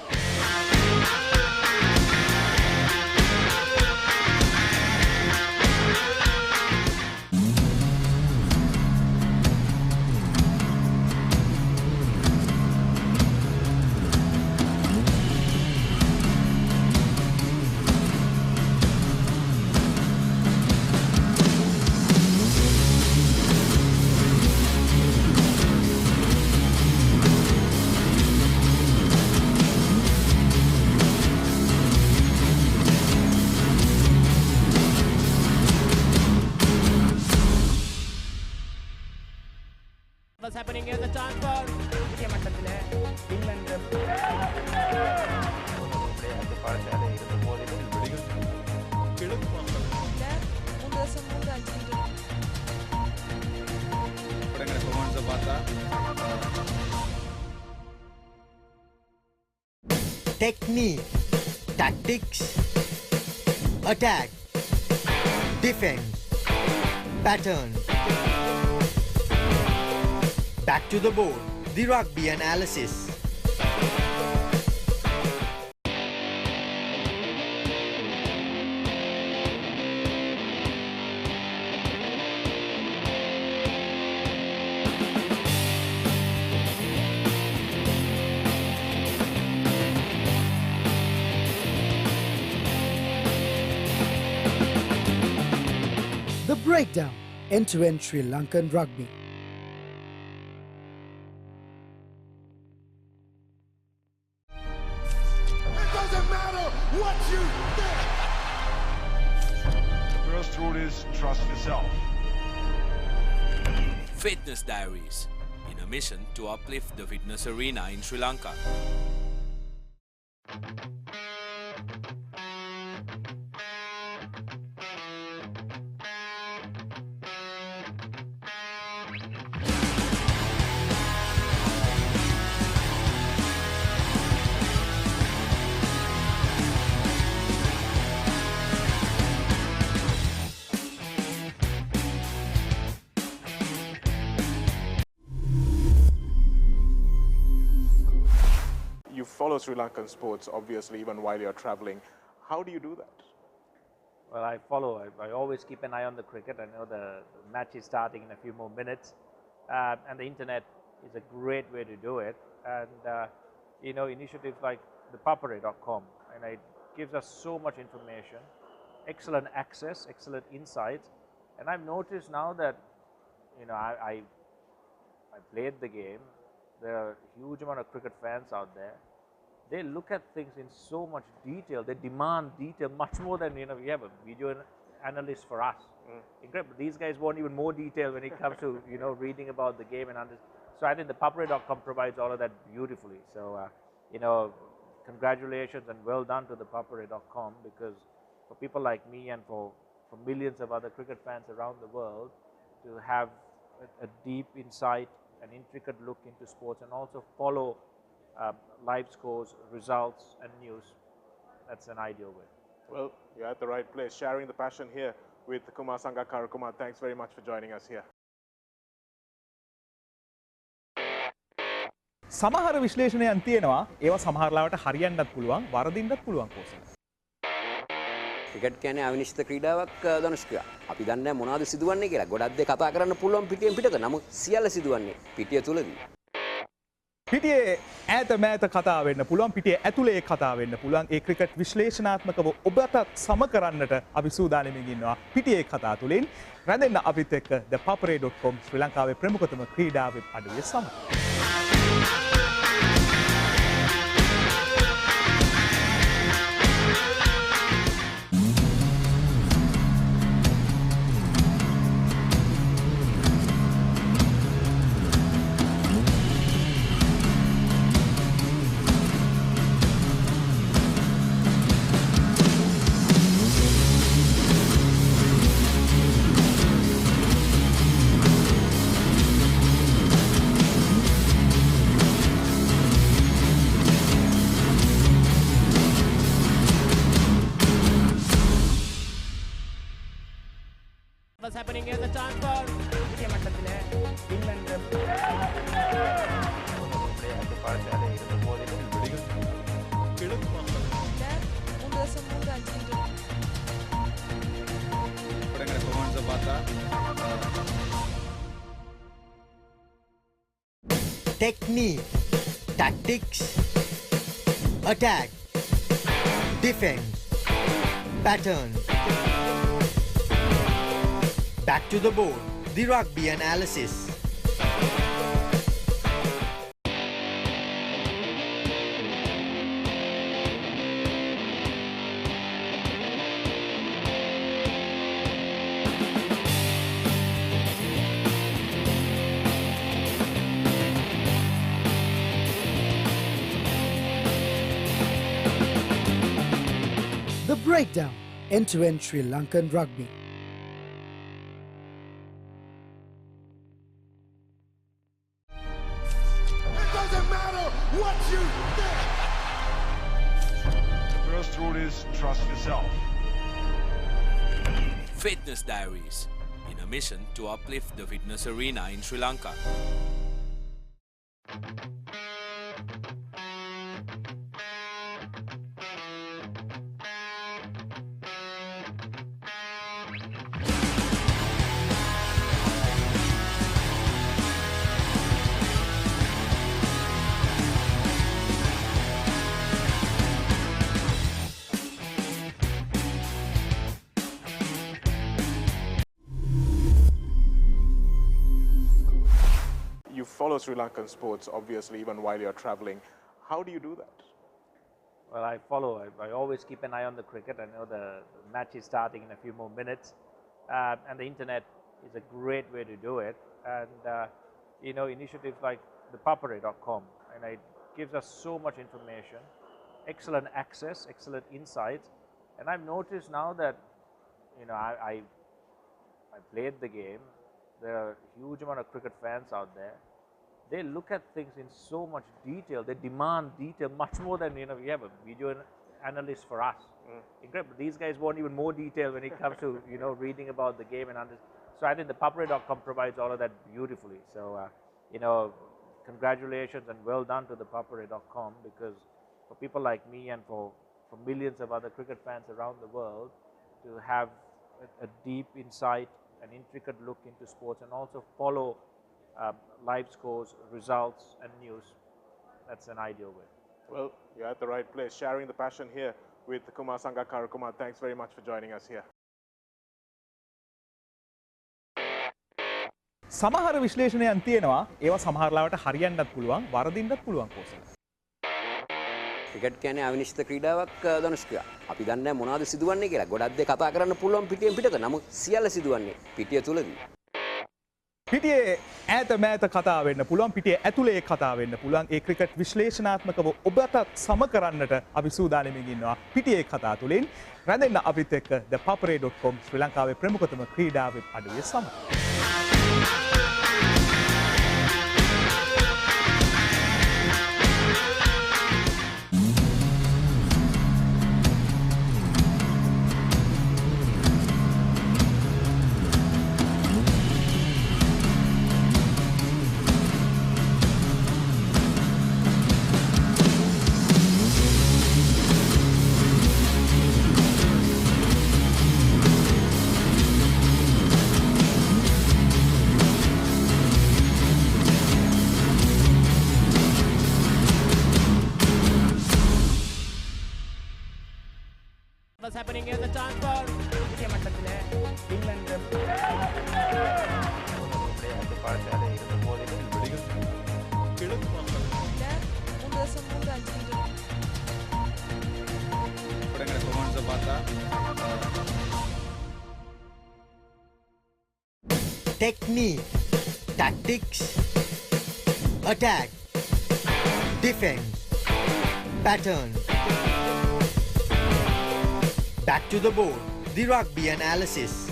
What's happening here? The chance for technique, tactics, attack, defense, pattern. Back to the board, the rugby analysis. The breakdown, end-to-end Sri Lankan rugby. Rule is trust yourself. Fitness Diaries, in a mission to uplift the fitness arena in Sri Lanka. You follow Sri Lankan sports, obviously, even while you're traveling. How do you do that? Well, I always keep an eye on the cricket. I know the match is starting in a few more minutes, and the internet is a great way to do it. And you know, initiatives like ThePapare.com, and it gives us so much information, excellent access, excellent insights. And I've noticed now that, you know, I played the game. There are a huge amount of cricket fans out there. They look at things in so much detail. They demand detail much more than, you know, we have a video analyst for us. Incredible. These guys want even more detail when it comes to, you know, reading about the game and understanding. So I think ThePapare.com provides all of that beautifully. So, you know, congratulations and well done to ThePapare.com, because for people like me and for millions of other cricket fans around the world to have a deep insight, an intricate look into sports, and also follow live scores, results and news, that's an ideal way. Well, you're at the right place, sharing the passion here with Kumar Sangakkara. Kumar, thanks very much for joining us here. සමහර විශ්ලේෂණයන් තියෙනවා ඒවා සමහර ලාවට හරියන්නත් පුළුවන් වරදින්නත් පුළුවන් Kosala. Cricket කියන්නේ අවිනිශ්චිත ක්‍රීඩාවක් ධනුෂ්කා. අපි දන්නේ නැහැ මොනවද සිදුවන්නේ කියලා. ගොඩක් දේ කතා කරන්න පුළුවන් පිටියෙන් පිටත. නමුත් සියල්ල සිදුවන්නේ පිටිය තුලදී. පිටියේ ඈත මෑත කතා වෙන්න පුළුවන් පිටියේ ඇතුලේ කතා වෙන්න පුළුවන් ඒ ක්‍රිකට් විශ්ලේෂණාත්මකව ඔබට සම කරන්නට අපි සූදානමින් ඉන්නවා පිටියේ කතා තුලින් රැඳෙන්න අපිත් එක්ක ThePapare.com ශ්‍රී ලංකාවේ ප්‍රමුඛතම ක්‍රීඩා වෙබ් අඩවිය සමග What's happening here? The chance for Technique, tactics, attack, defense, pattern. Back to the board, the rugby analysis. The Breakdown, end-to-end Sri Lankan Rugby. The first rule is trust yourself. Fitness Diaries, in a mission to uplift the fitness arena in Sri Lanka. You follow Sri Lankan sports, obviously, even while you're traveling. How do you do that? Well, I follow. I always keep an eye on the cricket. I know the match is starting in a few more minutes. And the internet is a great way to do it. And, you know, initiatives like ThePapare.com, and it gives us so much information, excellent access, excellent insights. And I've noticed now that, you know, I played the game. There are a huge amount of cricket fans out there. They look at things in so much detail. They demand detail much more than, you know, we have a video analyst for us. Incredible. These guys want even more detail when it comes to, you know, reading about the game and understanding. So I think ThePapare.com provides all of that beautifully. So, you know, congratulations and well done to ThePapare.com, because for people like me and for millions of other cricket fans around the world to have a deep insight, an intricate look into sports, and also follow live scores, results and news, that's an ideal way. Well, you're at the right place, sharing the passion here with Kumar Sangakkara. Kumar, thanks very much for joining us here. සමහර විශ්ලේෂණයන් තියෙනවා ඒවා සමහරලාවට හරියන්නත් පුළුවන් වරදින්නත් පුළුවන් Kosala. Cricket කියන්නේ අවිනිශ්චිත ක්‍රීඩාවක් ධනුෂ්කයා. අපි දන්නේ මොනවද සිදුවන්නේ කියලා. ගොඩක් දේ කතා කරන්න පුළුවන් පිටියෙන් පිටත. නමුත් සියල්ල සිදුවන්නේ පිටිය තුලදී. පිටියේ ඈත මෑත කතා වෙන්න පුළුවන් පිටියේ ඇතුලේ කතා වෙන්න පුළුවන් ඒ ක්‍රිකට් විශ්ලේෂණාත්මකව ඔබට සම කරන්නට අපි සූදානමින් ඉන්නවා පිටියේ කතා තුලින් රැඳෙන්න අපිත් එක්ක ThePapare.com ශ්‍රී ලංකාවේ ප්‍රමුඛතම ක්‍රීඩා වෙබ් අඩවිය සමග. Whatever's happening here, the chance for Technique, tactics, attack, defense, pattern. Back to the board, the rugby analysis.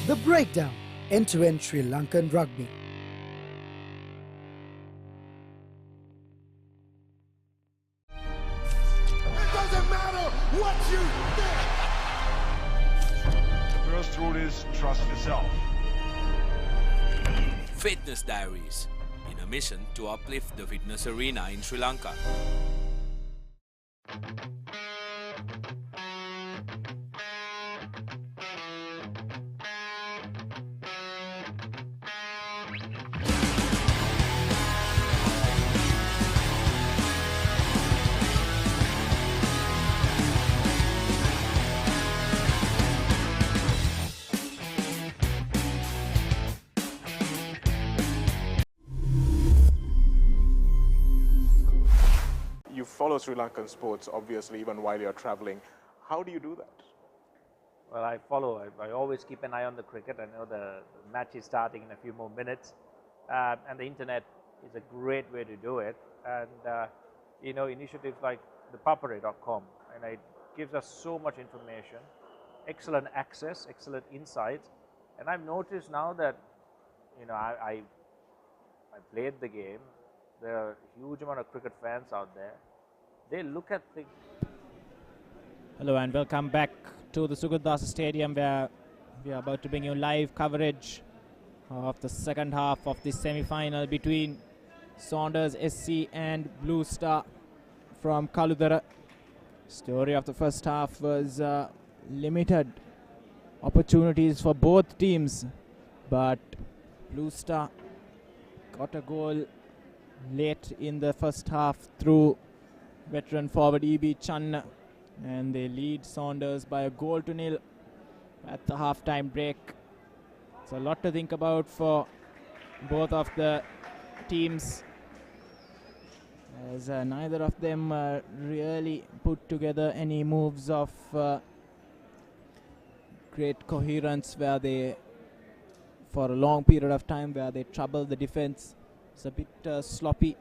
The Breakdown, end-to-end Sri Lankan rugby. It doesn't matter what you think. The first rule is trust yourself. Fitness Diaries, in a mission to uplift the fitness arena in Sri Lanka. You follow Sri Lankan sports, obviously, even while you're traveling. How do you do that? Well, I follow. I always keep an eye on the cricket. I know the match is starting in a few more minutes, and the internet is a great way to do it. And you know, initiatives like ThePapare.com, and it gives us so much information, excellent access, excellent insights. And I've noticed now that, you know, I played the game. There are a huge amount of cricket fans out there. They look at things. Hello and welcome back to the Sugardasa Stadium, where we are about to bring you live coverage of the second half of the semi-final between Saunders SC and Blue Star from Kaludara. Story of the first half was limited opportunities for both teams, but Blue Star got a goal late in the first half through veteran forward E.B. Channa, and they lead Saunders by a 1-0 at the half-time break. It's a lot to think about for both of the teams, as neither of them really put together any moves of great coherence where they, for a long period of time, where they trouble the defense. It's a bit sloppy,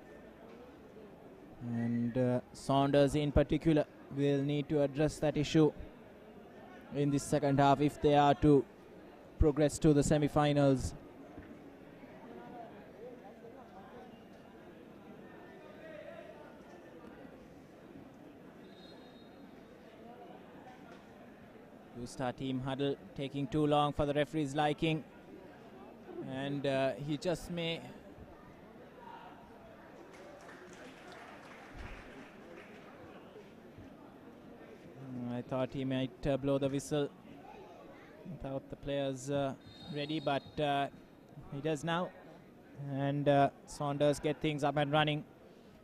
and Saunders in particular will need to address that issue in the second half if they are to progress to the semi-finals. Blue Star team huddle taking too long for the referee's liking, and he just may I thought he might blow the whistle without the players ready, but he does now, and Saunders get things up and running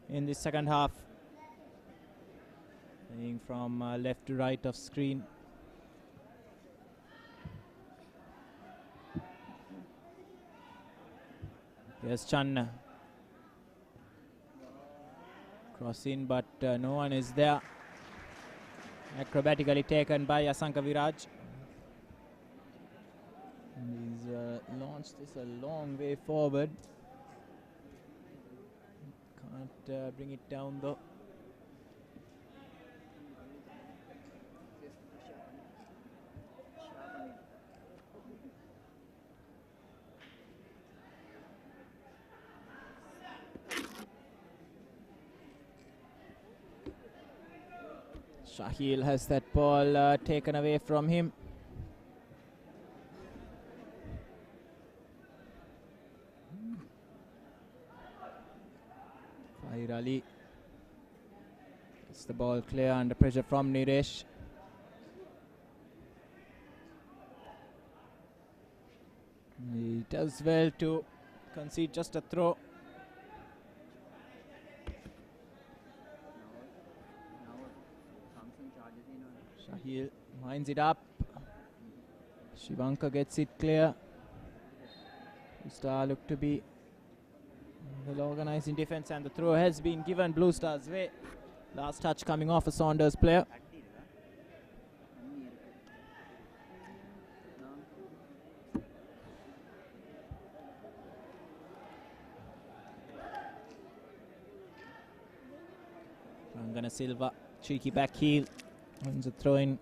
in the second half, playing from left to right of screen. Here's Channa. Cross in, but no one is there. Acrobatically taken by Asanka Viraj. He's launched this a long way forward. Can't bring it down though. Shahil has that ball taken away from him. Tahir Ali gets the ball clear under pressure from Niresh. He does well to concede just a throw. Shahil winds it up. Shivanka gets it clear. Blue Star look to be well organized in defense, and the throw has been given Blue Star's way. Last touch coming off a Saunders player. Rangana Silva, cheeky back heel, wins a throw in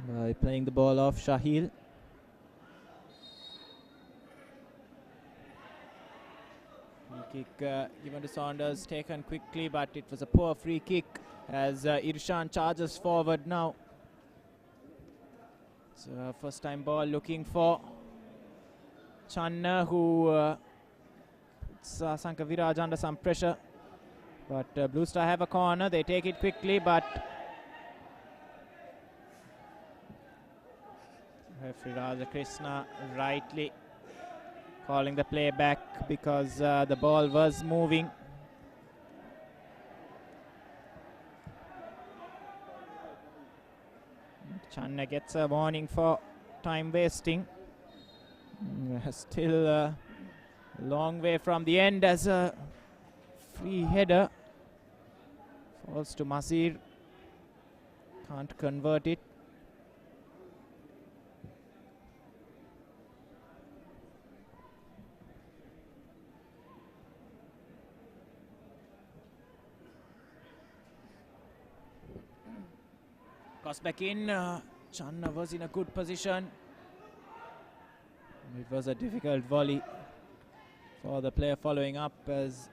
by playing the ball off Shahil. Free kick given to Saunders, taken quickly, but it was a poor free kick as Irshan charges forward now. It's a first time ball looking for Channa, who puts Asanka Viraj under some pressure. But Blue Star have a corner, they take it quickly, but referee Raja Krishna rightly calling the play back because the ball was moving. Channa gets a warning for time wasting. Still a long way from the end as a free header falls to Mazir. Can't convert it. Cross back in. Channa was in a good position. It was a difficult volley for the player following up as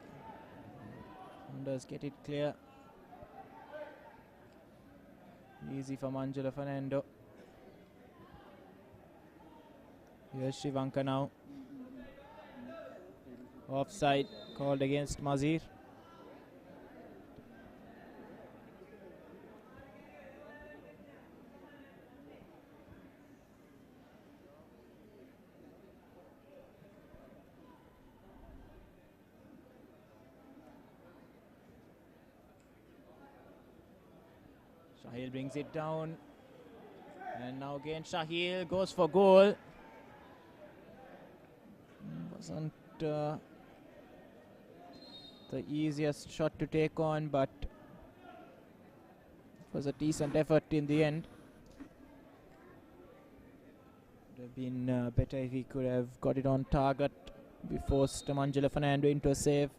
Saunders get it clear. Easy for Manjula Fernando. Here's Shivanka now. Offside called against Mazir. Shahil brings it down, and now again Shahil goes for goal. Wasn't the easiest shot to take on, but it was a decent effort in the end. Would have been better if he could have got it on target before Manjula Fernando into a save.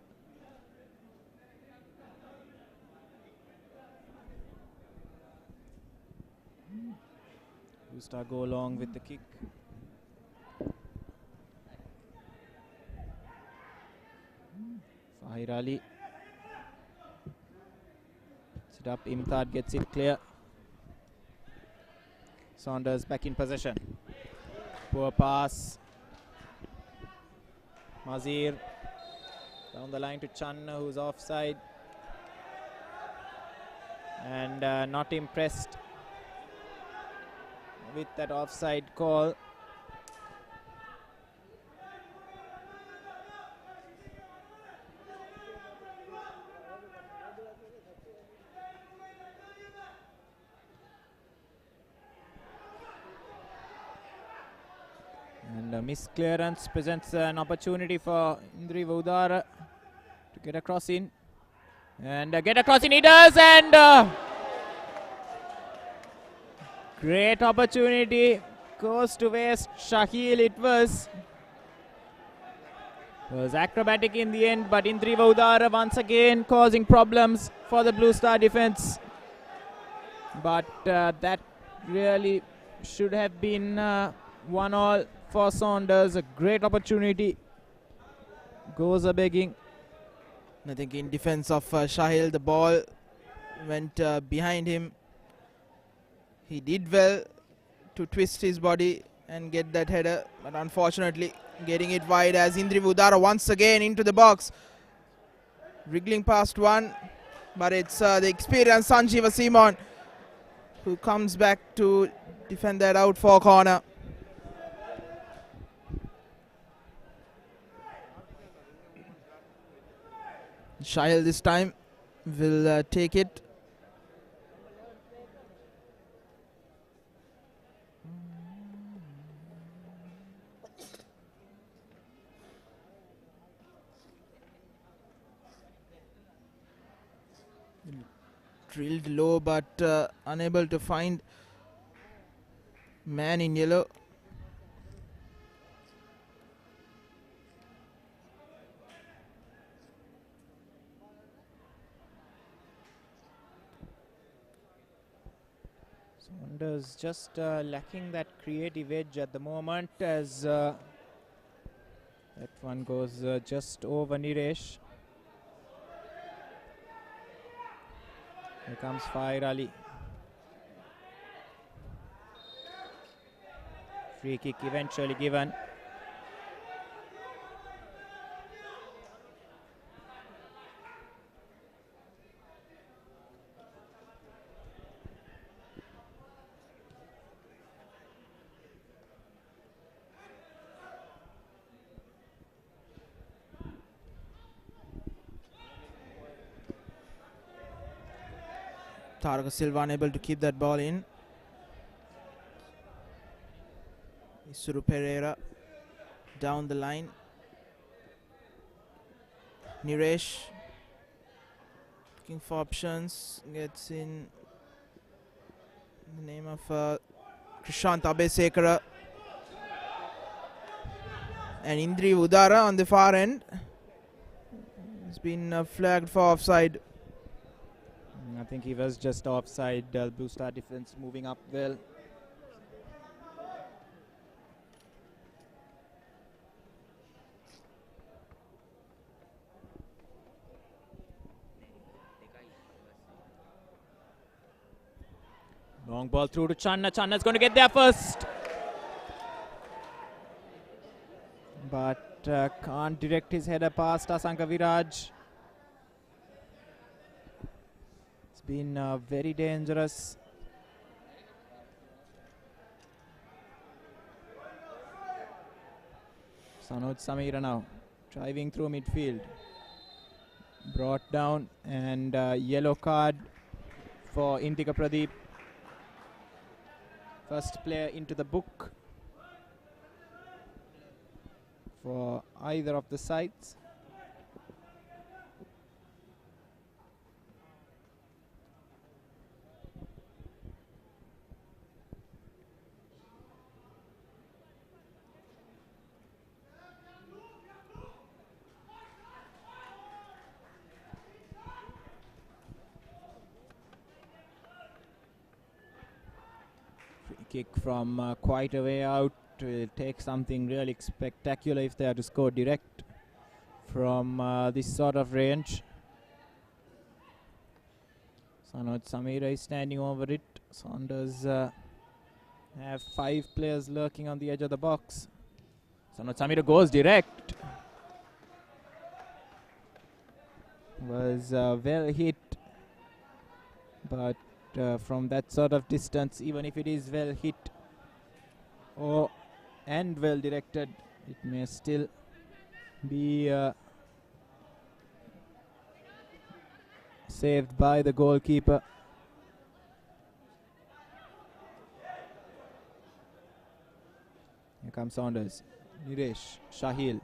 Blue Star go along with the kick. Fahir Ali. Sit up, Imtad gets it clear. Saunders back in possession. Poor pass. Mazir down the line to Channa, who's offside. And not impressed with that offside call. And a missed clearance presents an opportunity for Indri Vaudara to get across in. And get across in he does, and great opportunity goes to waste. Shahil it was acrobatic in the end, but Indri Vaudara once again causing problems for the Blue Star defense. But that really should have been 1-1 for Saunders. A great opportunity goes a begging. I think in defense of Shahil, the ball went behind him. He did well to twist his body and get that header, but unfortunately getting it wide as Indri Vaudara once again into the box. Wriggling past one, but it's the experienced Sanjeeva Simon who comes back to defend that out for corner. Shahil this time will take it. Drilled low, but unable to find man in yellow. Saunders just lacking that creative edge at the moment, as that one goes just over Niresh. Here comes Fire Ali. Free kick eventually given. Taraka Silva unable to keep that ball in. Isuru Pereira down the line. Niresh looking for options, gets in the name of Krishant Abesekara. And Indri Udara on the far end has been flagged for offside. I think he was just offside. Blue Star defense moving up well. Long ball through to Channa. Channa's going to get there first, but can't direct his header past Asanka Viraj. It's been very dangerous. Sanoj Samira now driving through midfield. Brought down, and yellow card for Indika Pradeep. First player into the book for either of the sides. Kick from quite a way out will take something really spectacular if they are to score direct from this sort of range. Sanoj Samira is standing over it. Saunders have 5 players lurking on the edge of the box. Sanoj Samira goes direct. Was well hit, but from that sort of distance, even if it is well hit and well directed, it may still be saved by the goalkeeper. Here comes Saunders. Niresh, Shahil,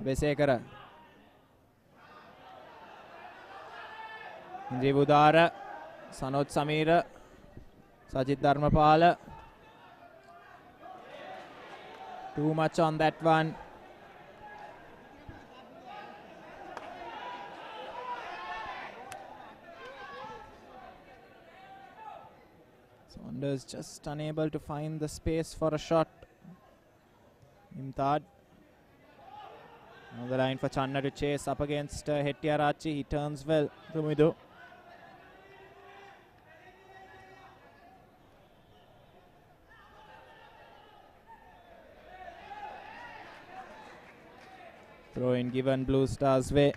Abesekara, Indri Budara, Sanoj Samira, Sajid Dharmapala. Too much on that one. Saunders just unable to find the space for a shot. Imtad. On the line for Channa to chase up against Hettiarachi. He turns well. Tumidu. Throw in given Blue Stars way.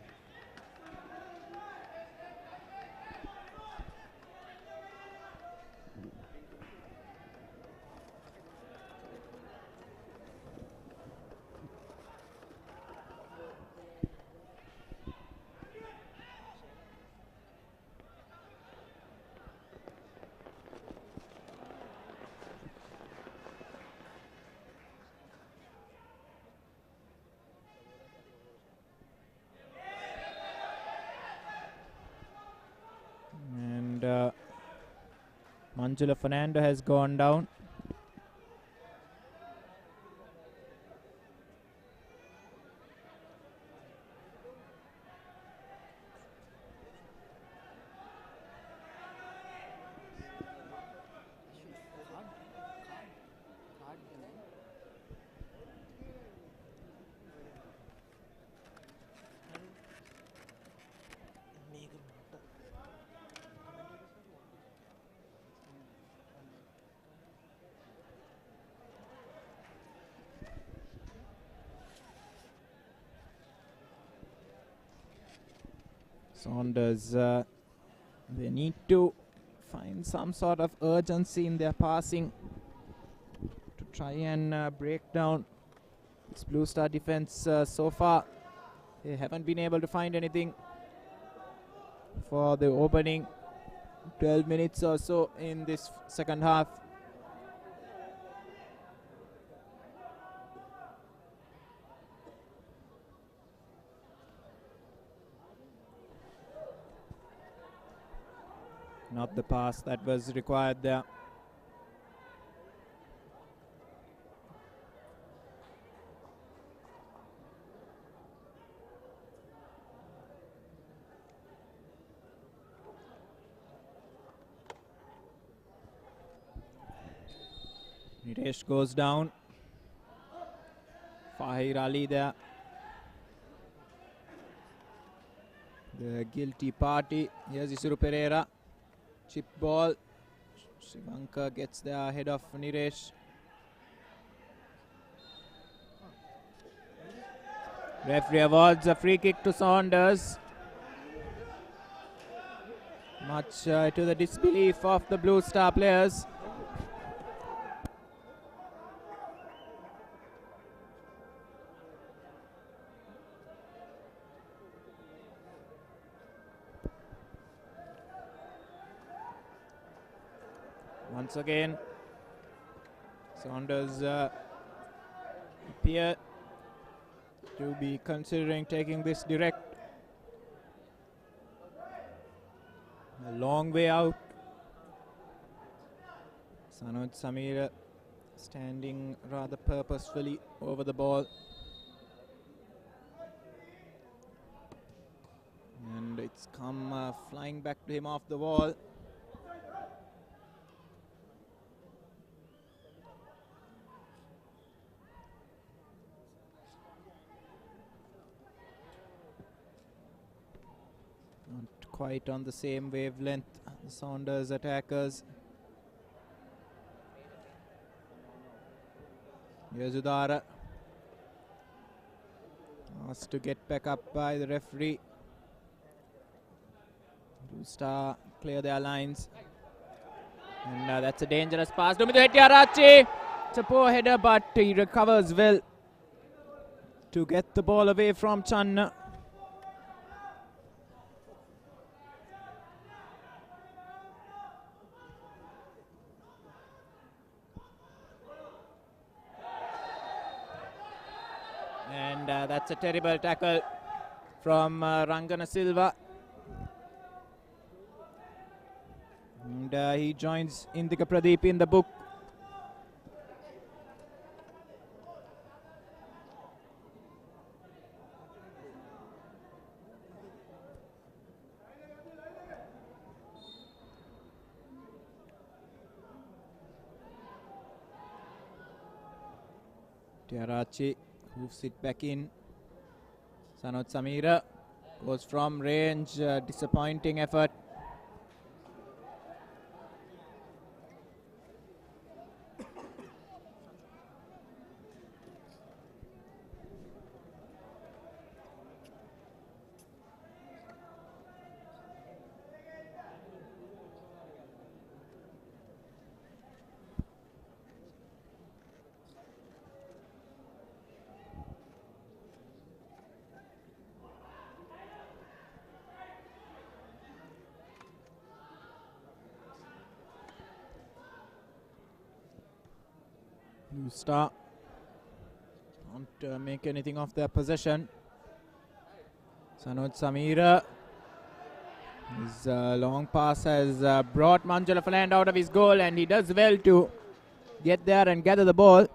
Manjula Fernando has gone down. Saunders, they need to find some sort of urgency in their passing to try and break down this Blue Star defense. So far, they haven't been able to find anything for the opening 12 minutes or so in this second half. Not the pass that was required there. Niresh goes down. Fahir Ali there. The guilty party. Here's Isuru Pereira. Chip ball. Shivanka gets there ahead of Niresh. Referee awards a free kick to Saunders. Much to the disbelief of the Blue Star players. Once again, Saunders appear to be considering taking this direct. A long way out. Sanoj Samira standing rather purposefully over the ball. And it's come flying back to him off the wall. Quite on the same wavelength, the Saunders attackers. Here's Udara. Asked to get back up by the referee. Blue Star clear their lines. And that's a dangerous pass. Dumithu Hettiarachchi. It's a poor header, but he recovers well to get the ball away from Channa. And that's a terrible tackle from Rangana Silva. And he joins Indika Pradeep in the book. Tiarachi moves it back in. Sanoj Samira goes from range. Disappointing effort. Blue Star don't make anything of their possession. Sanoj Samira His long pass has brought Manjula Fernand out of his goal, and he does well to get there and gather the ball.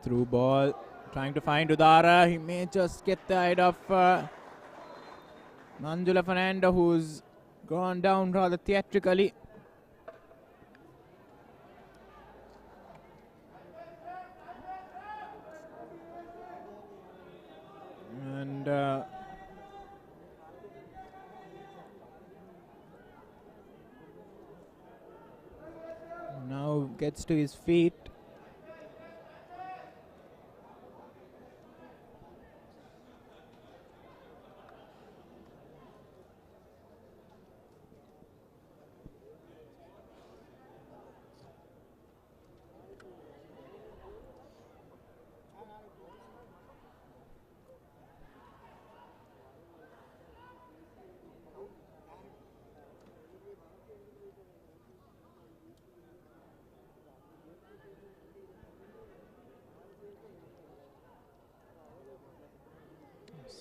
Through ball, trying to find Udara. He may just get the head of Manjula Fernando, who's gone down rather theatrically. And now gets to his feet.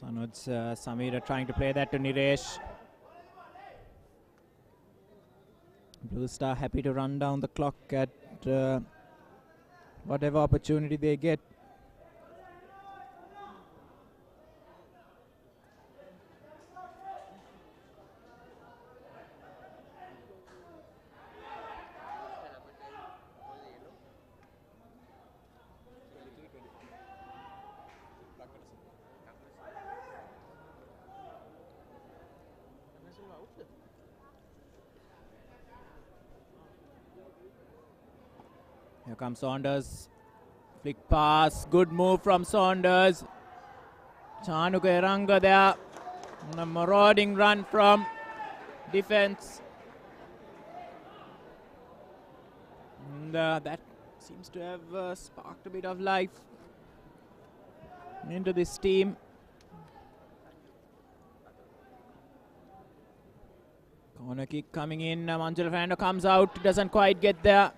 Sanod's Samira trying to play that to Niresh. Blue Star happy to run down the clock at whatever opportunity they get. Here comes Saunders. Flick pass. Good move from Saunders. Chanuka Eranga there. And a marauding run from defense. And that seems to have sparked a bit of life into this team. Corner kick coming in. Manjula Fernando comes out. Doesn't quite get there.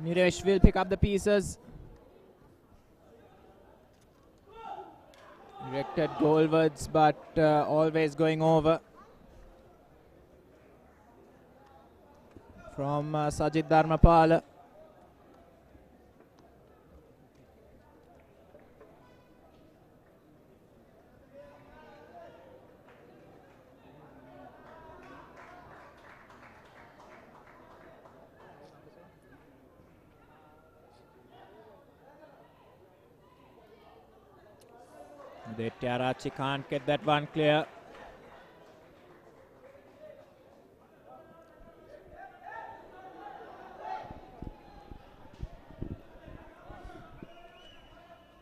Niresh will pick up the pieces. Directed goalwards, but always going over. From Sajid Dharmapala. The Tiarachi can't get that one clear.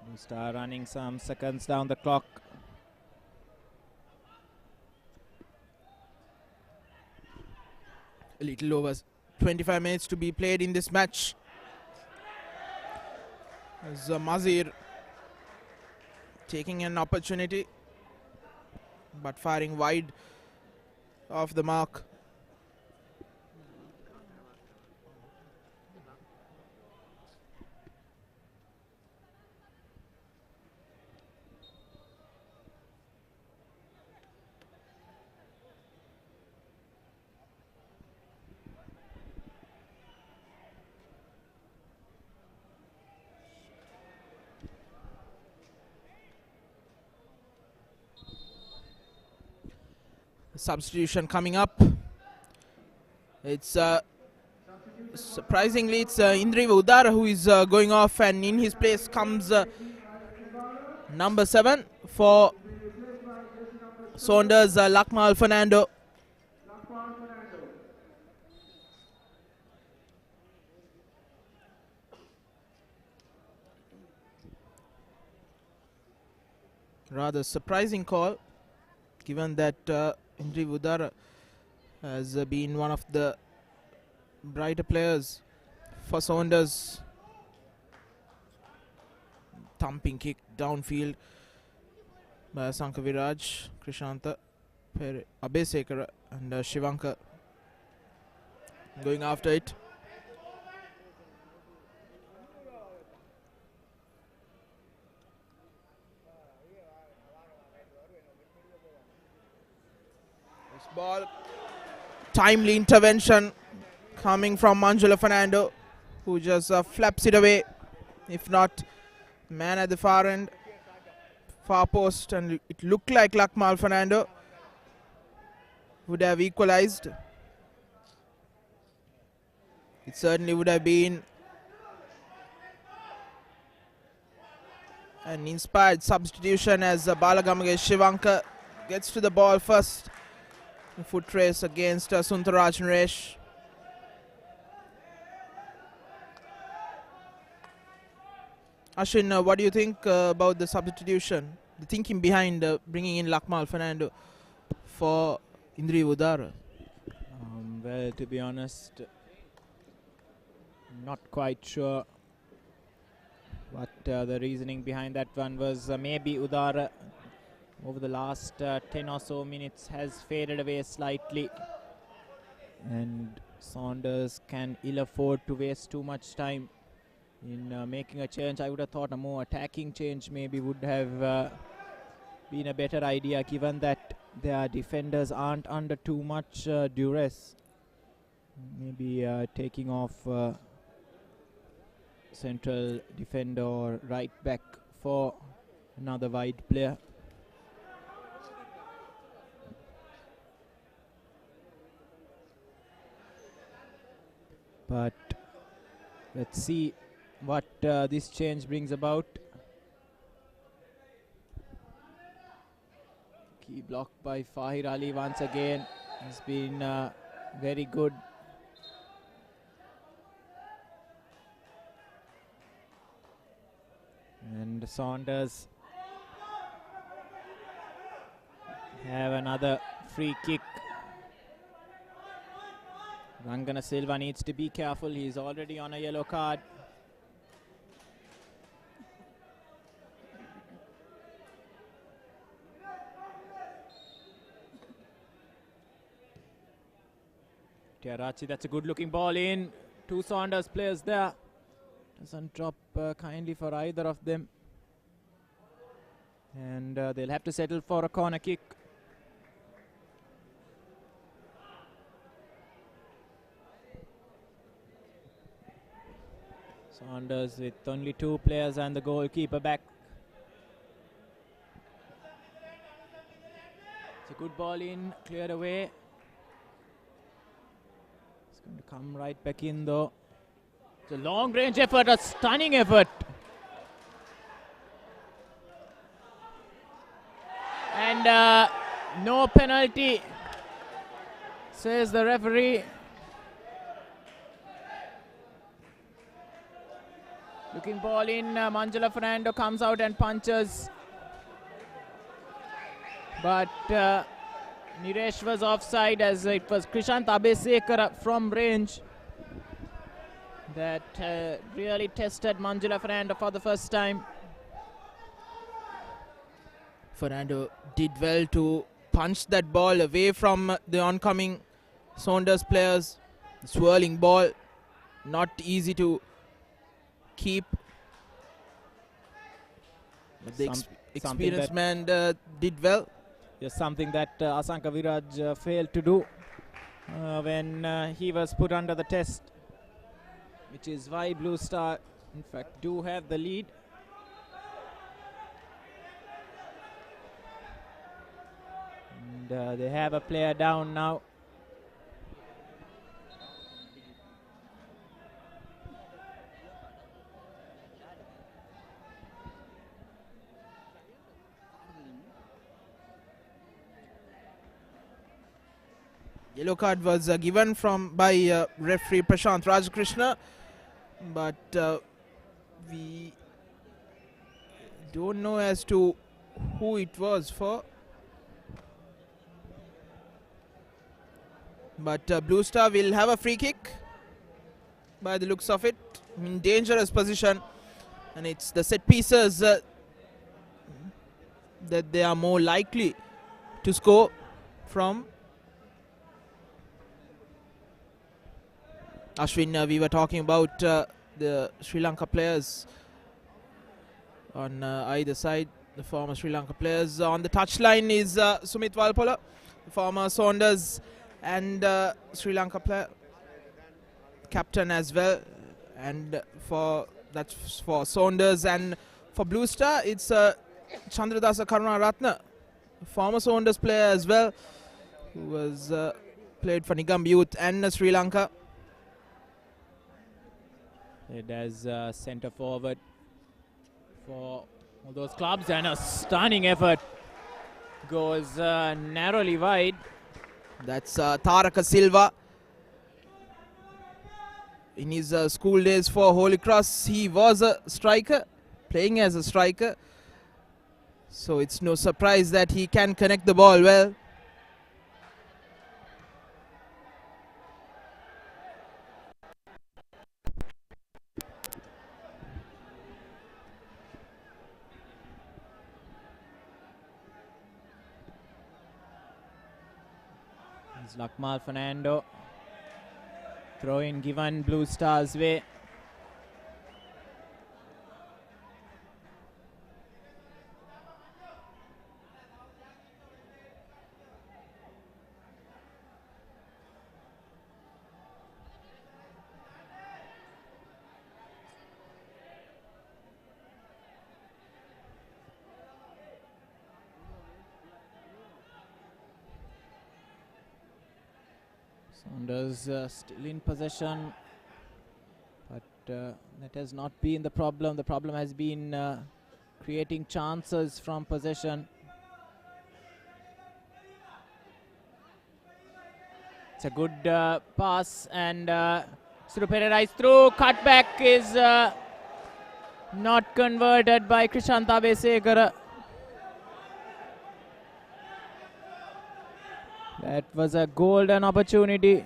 Blue Star running some seconds down the clock. A little over 25 minutes to be played in this match. As Mazir taking an opportunity, but firing wide of the mark. Substitution coming up. It's surprisingly it's Indriva Udara who is going off, and in his place comes number 7 for Saunders, Lakmal Fernando. Rather surprising call, given that Indriva Udara has been one of the brighter players for Saunders. Thumping kick downfield by Asanka Viraj, Krishanta, Abesekara and Shivanka going after it. This ball, timely intervention coming from Manjula Fernando, who just flaps it away. If not, man at the far end, far post, and it looked like Lakmal Fernando would have equalized. It certainly would have been an inspired substitution as Balagamage Shivanka gets to the ball first. A foot race against Suntaraj Naresh. Ashwin, what do you think about the substitution? The thinking behind bringing in Lakmal Fernando for Indri Udara? Well, to be honest, not quite sure what the reasoning behind that one was. Maybe Udara over the last 10 or so minutes has faded away slightly, and Saunders can ill afford to waste too much time in making a change. I would have thought a more attacking change maybe would have been a better idea, given that their defenders aren't under too much duress. Maybe taking off central defender or right back for another wide player. But let's see what this change brings about. Key block by Fahir Ali once again. Has been very good. And Saunders have another free kick. Rangana Silva needs to be careful. He's already on a yellow card. Tiarachi, that's a good looking ball in. Two Saunders players there. Doesn't drop kindly for either of them. And they'll have to settle for a corner kick. Saunders with only two players and the goalkeeper back. It's a good ball in, cleared away. It's going to come right back in though. It's a long range effort, a stunning effort. And no penalty, says the referee. Looking ball in, Manjula Fernando comes out and punches. But Naresh was offside, as it was Krishant Abesekara from range that really tested Manjula Fernando for the first time. Fernando did well to punch that ball away from the oncoming Saunders players. Swirling ball, not easy to keep. But the experienced man did well. Yes, something that Asanka Viraj failed to do when he was put under the test, which is why Blue Star, in fact, do have the lead. And they have a player down now. Yellow card was given by referee Prashant Rajakrishna, but we don't know as to who it was for. But Blue Star will have a free kick. by the looks of it, in dangerous position, and it's the set pieces that they are more likely to score from. Ashwin, we were talking about the Sri Lanka players on either side. The former Sri Lanka players on the touchline is Sumit Walpola, the former Saunders and Sri Lanka player, captain as well. And that's for Saunders, and for Blue Star it's Chandradasa Karunaratne, former Saunders player as well, who was played for Nigam Youth and Sri Lanka. It as centre forward for all those clubs, and a stunning effort goes narrowly wide. That's Taraka Silva. In his school days for Holy Cross, he was a striker, playing as a striker. So it's no surprise that he can connect the ball well. It's Lakmal Fernando. Throw in given Blue Stars way. Saunders still in possession, but that has not been the problem. The problem has been creating chances from possession. It's a good pass, and Sirupere is through. Cutback is not converted by Krishanta Besekara. That was a golden opportunity.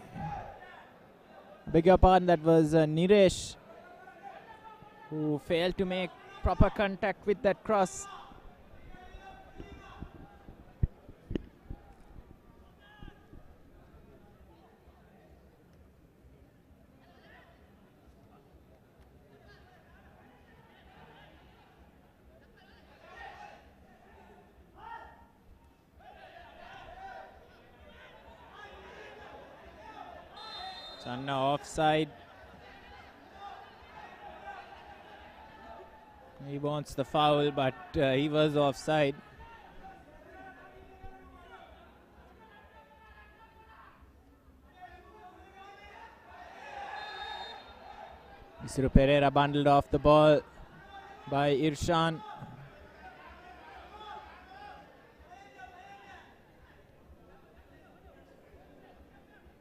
Beg your pardon, that was Niresh who failed to make proper contact with that cross. Channa offside. He wants the foul, but he was offside. Isuru Pereira bundled off the ball by Irshan.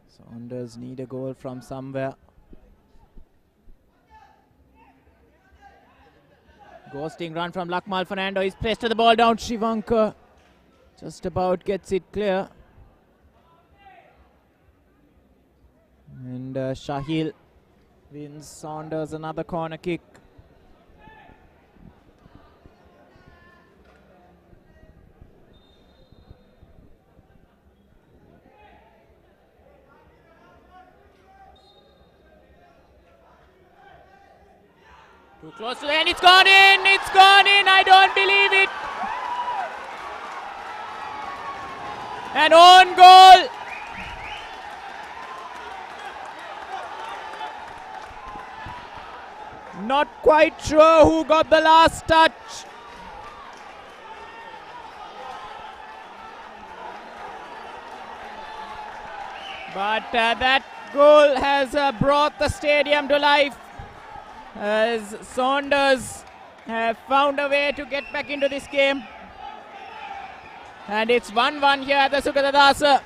Saunders need a goal from somewhere. Ghosting run from Lakmal Fernando. He's pressed the ball down. Shivankar just about gets it clear. And Shahil wins Saunders another corner kick. Too close to the end, it's gone in, I don't believe it. An own goal. Not quite sure who got the last touch. But that goal has brought the stadium to life, as Saunders have found a way to get back into this game. And it's 1-1 here at the Sukadadasa.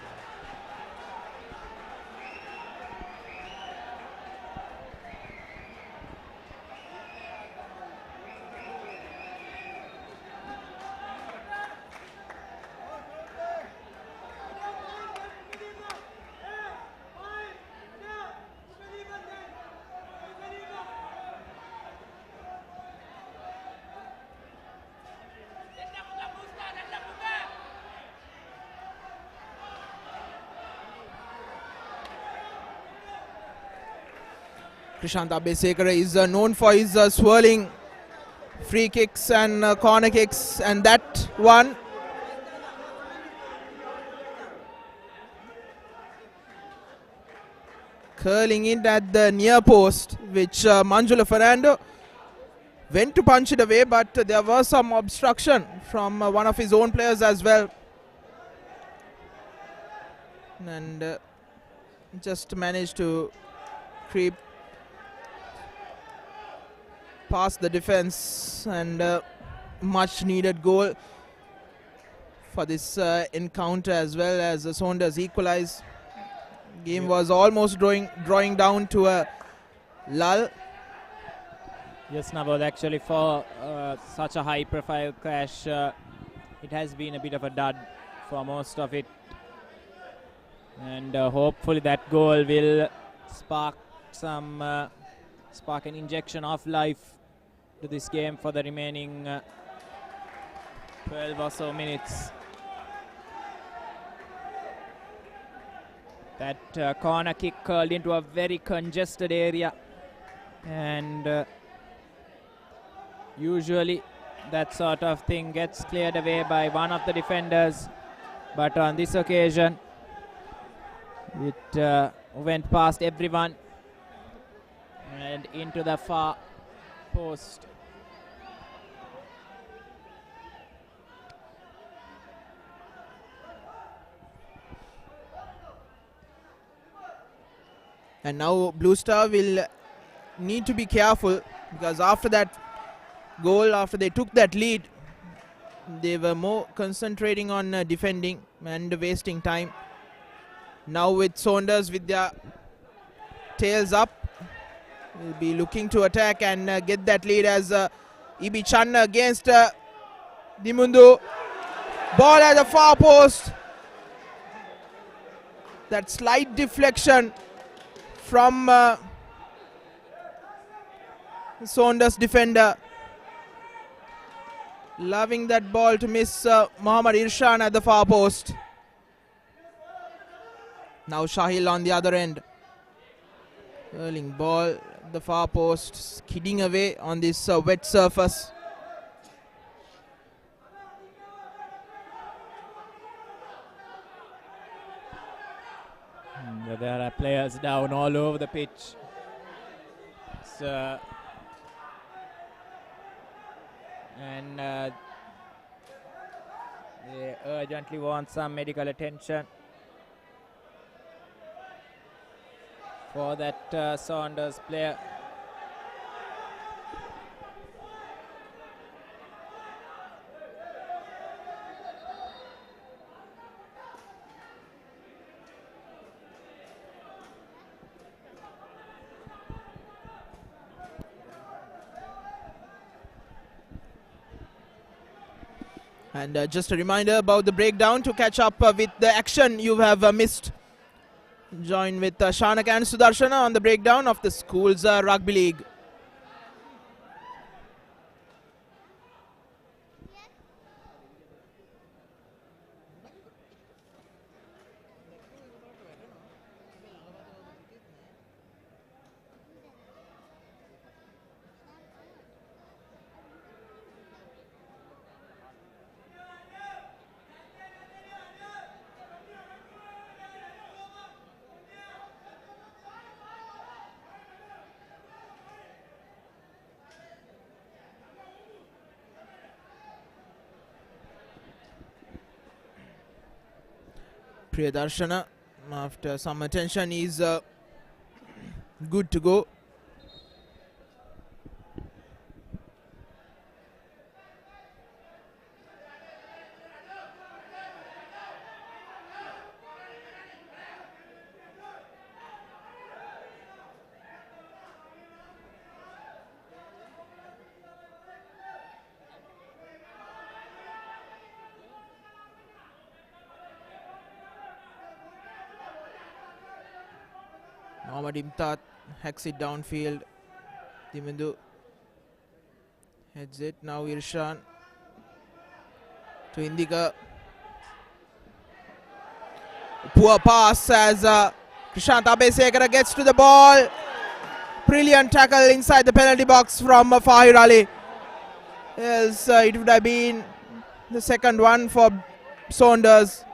Krishant Abesekara is known for his swirling free kicks and corner kicks, and that one curling in at the near post, which Manjula Fernando went to punch it away, but there was some obstruction from one of his own players as well, and just managed to creep past the defense, and much needed goal for this encounter, as well as Saunders equalize. Game was almost drawing down to a lull. Yes, Navod, actually for such a high profile clash, it has been a bit of a dud for most of it, and hopefully that goal will spark an injection of life to this game for the remaining 12 or so minutes. That corner kick curled into a very congested area, and usually that sort of thing gets cleared away by one of the defenders, but on this occasion it went past everyone and into the far post. And now Blue Star will need to be careful, because after that goal, after they took that lead, they were more concentrating on defending and wasting time. Now with Saunders with their tails up, will be looking to attack and get that lead, as Ibi Channa against Dimundu. Ball at the far post. That slight deflection from Saunders defender. Loving that ball to miss Mohammad Irshan at the far post. Now Shahil on the other end. Curling ball at the far post, skidding away on this wet surface. There are players down all over the pitch. And they urgently want some medical attention for that Saunders player. And just a reminder about the breakdown to catch up with the action you have missed. Join with Shanak and Sudarshana on the breakdown of the school's rugby league. Priyadarshana, after some attention, is good to go. Mohammad Imtat hacks it downfield. Dimindu heads it. Now Irshan to Indika. Poor pass as Krishant Abesekara gets to the ball. brilliant tackle inside the penalty box from Fahir Ali. Yes, it would have been the second one for Saunders.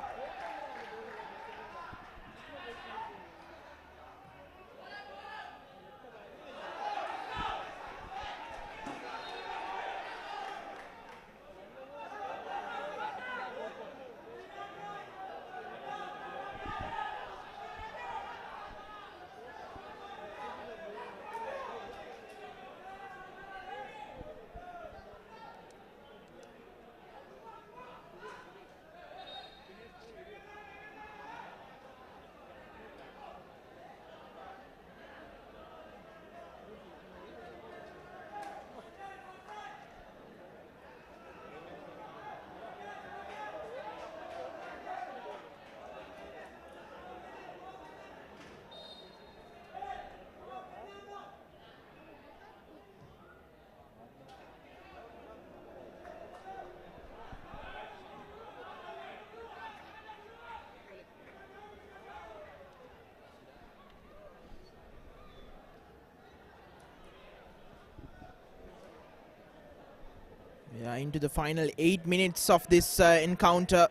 We are into the final 8 minutes of this encounter.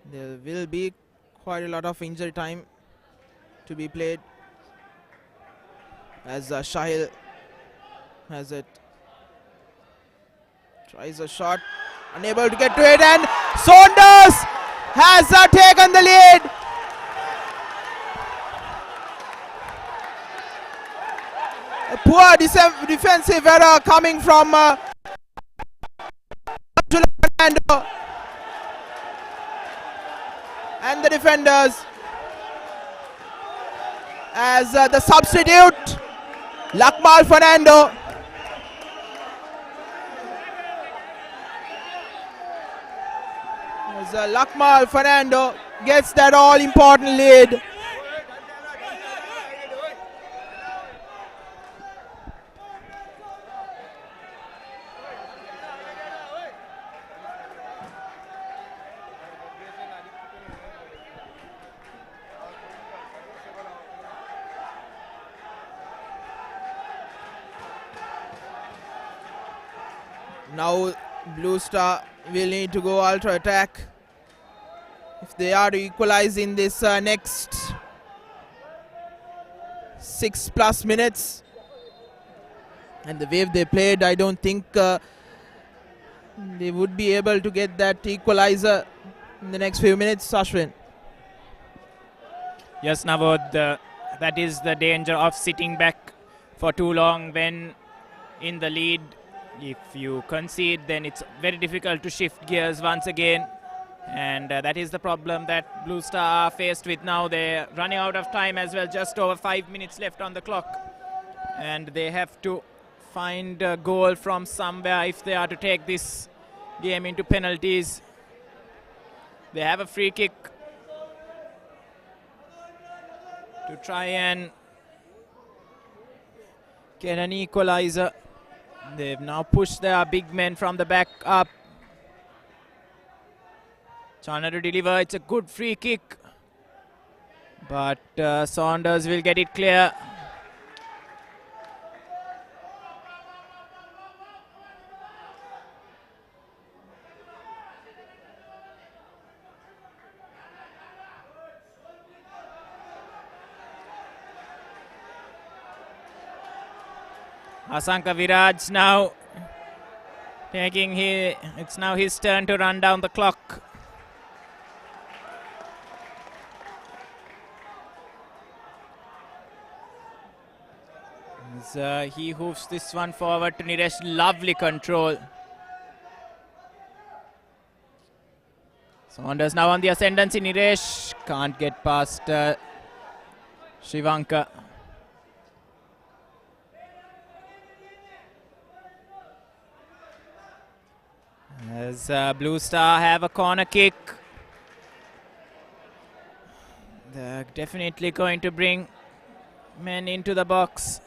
There will be quite a lot of injury time to be played as Shahil has it. Tries a shot, unable to get to it, and Saunders has taken the lead. A poor defensive error coming from Fernando and the defenders as the substitute Lakmal Fernando as Lakmal Fernando gets that all important lead. Now Blue Star will need to go ultra attack if they are to equalize in this next 6+ minutes. And the way they played, I don't think they would be able to get that equalizer in the next few minutes. Ashwin. Yes, Navod, that is the danger of sitting back for too long when in the lead. If you concede, then it's very difficult to shift gears once again. And that is the problem that Blue Star are faced with now. They're running out of time as well, just over 5 minutes left on the clock. And they have to find a goal from somewhere if they are to take this game into penalties. They have a free kick to try and get an equalizer. They've now pushed their big men from the back up. Trying to deliver, it's a good free kick. But Saunders will get it clear. Asanka Viraj now taking it's now his turn to run down the clock. As, he hoofs this one forward to Niresh. Lovely control. Saunders now on the ascendancy. Niresh can't get past Shivanka. As Blue Star have a corner kick. They're definitely going to bring men into the box.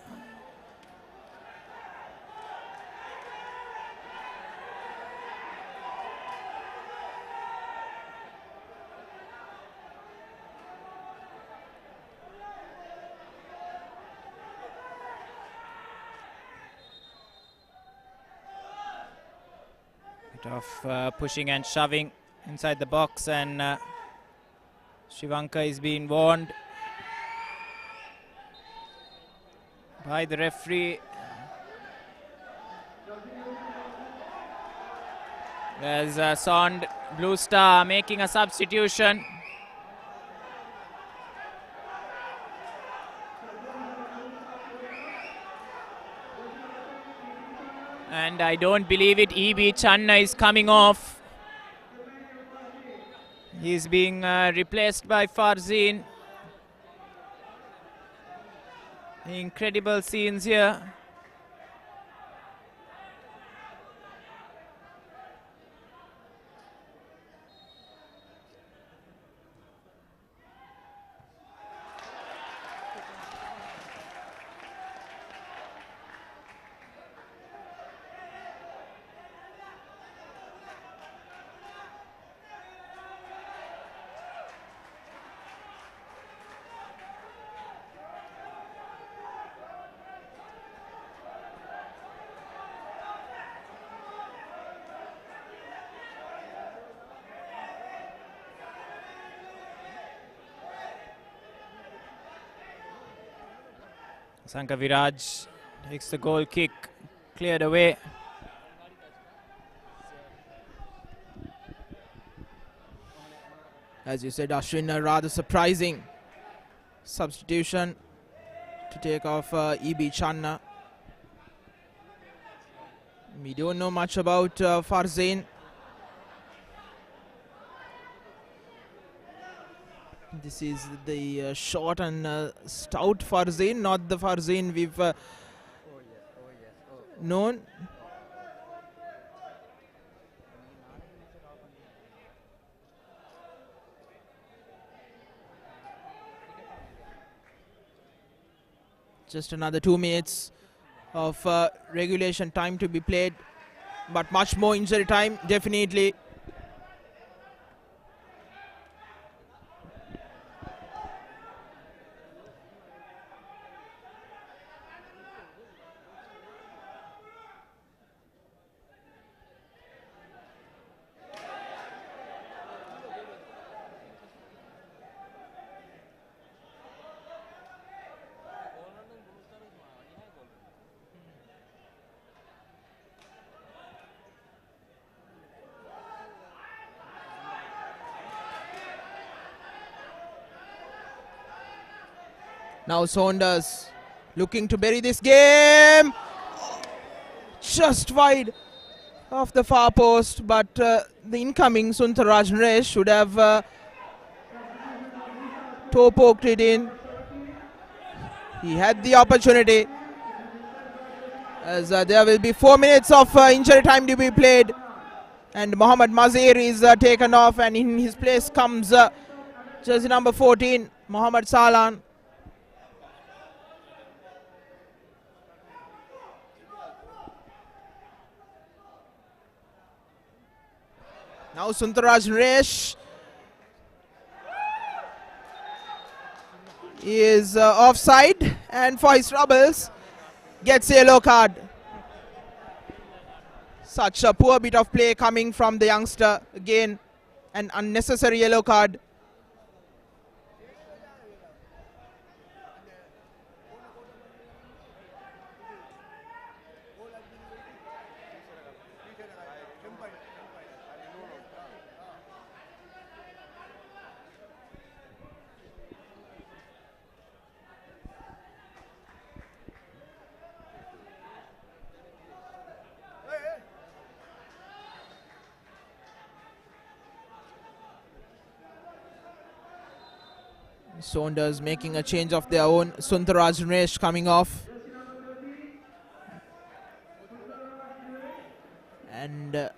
Bit of pushing and shoving inside the box, and Shivanka is being warned by the referee. There's Sond Blue Star making a substitution. And I don't believe it, E.B. Channa is coming off. He's being replaced by Farzin. Incredible scenes here. Sanka Viraj takes the goal kick, cleared away. As you said, Ashwin, a rather surprising substitution to take off E.B. Channa. We don't know much about Farzin. This is the short and stout Farzin, not the Farzin we've known. Just another 2 minutes of regulation time to be played, but much more injury time, definitely. Now Saunders looking to bury this game. Just wide of the far post, but the incoming Suntaraj Naresh should have toe poked it in. He had the opportunity, as there will be 4 minutes of injury time to be played, and Mohammad Mazir is taken off, and in his place comes jersey number 14, Mohammad Salan. Now Suntaraj Naresh is offside, and for his troubles gets a yellow card. Such a poor bit of play coming from the youngster. Again, an unnecessary yellow card. Saunders making a change of their own. Suntaraj Naresh coming off. And it's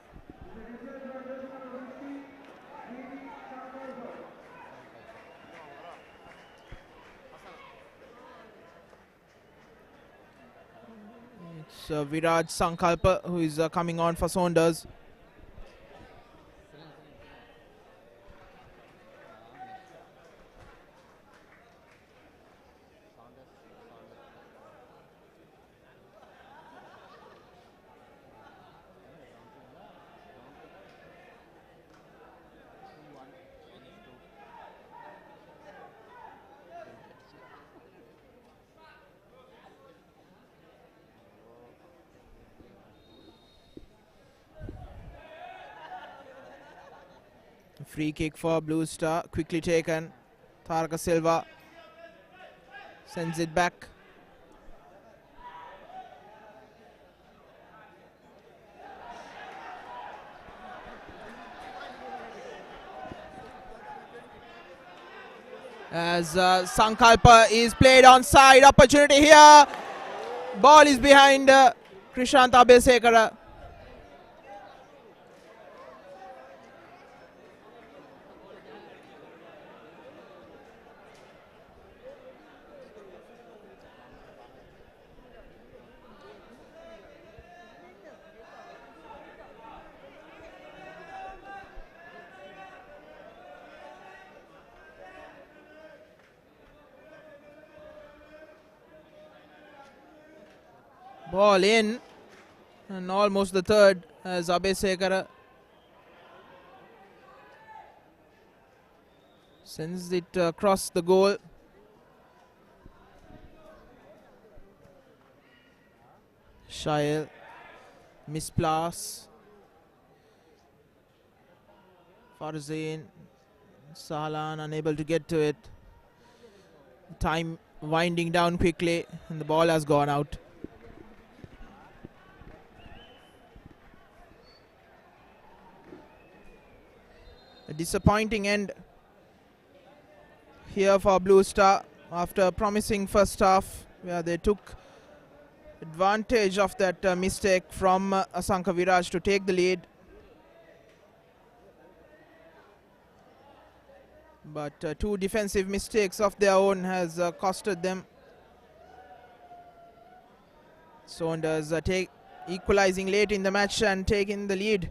Viraj Sankalpa who is coming on for Saunders. Free kick for Blue Star, quickly taken. Taraka Silva sends it back. As Sankalpa is played on side, opportunity here. Ball is behind Krishant Abesekara. Ball in, and almost the third as Abesekara sends it across the goal. Shail, misplace. Farzin, Salan unable to get to it. Time winding down quickly, and the ball has gone out. A disappointing end here for Blue Star after a promising first half where they took advantage of that mistake from Asanka Viraj to take the lead. But two defensive mistakes of their own has costed them. Saunders equalizing late in the match and taking the lead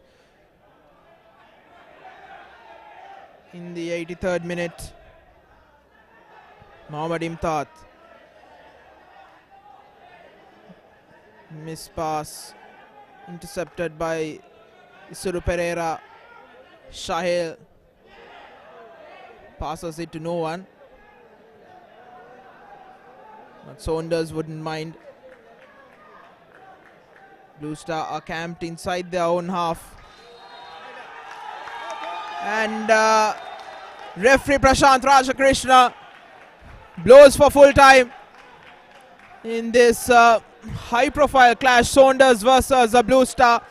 in the 83rd minute. Mohammad Imtaat. Miss pass intercepted by Isuru Pereira. Shahil passes it to no one. But Saunders wouldn't mind. Blue Star are camped inside their own half. And referee Prashant Rajakrishna blows for full time in this high-profile clash, Saunders versus Blue Star.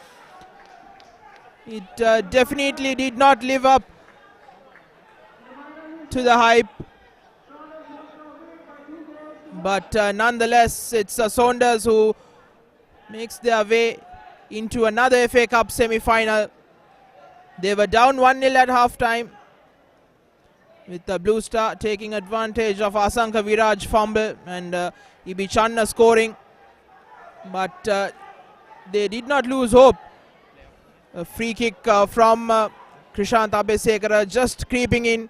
It definitely did not live up to the hype, but nonetheless, it's Saunders who makes their way into another FA Cup semi-final. They were down 1-0 at half-time, with the Blue Star taking advantage of Asanka Viraj fumble and Ibi Channa scoring. But they did not lose hope. A free kick from Krishant Abesekara just creeping in.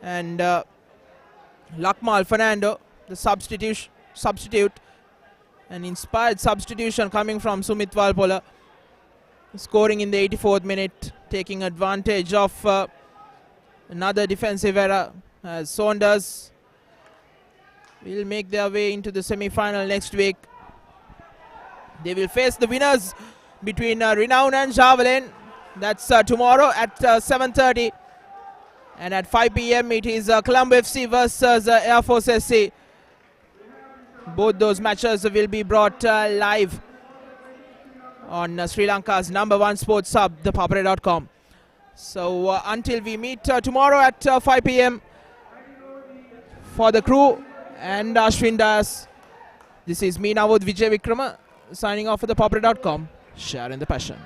And Lakmal Fernando, the substitute, an inspired substitution coming from Sumit Valpola, scoring in the 84th minute, taking advantage of another defensive error as Saunders will make their way into the semi-final next week. They will face the winners between Renown and Javelin. That's tomorrow at 7:30. And at 5 p.m. it is Colombo FC versus Air Force SC. Both those matches will be brought live on Sri Lanka's #1 sports hub, ThePapare.com. So until we meet tomorrow at 5 p.m. for the crew and Ashwin Das, this is me, Navod Vijay Vikrama, signing off for ThePapare.com. Sharing the passion.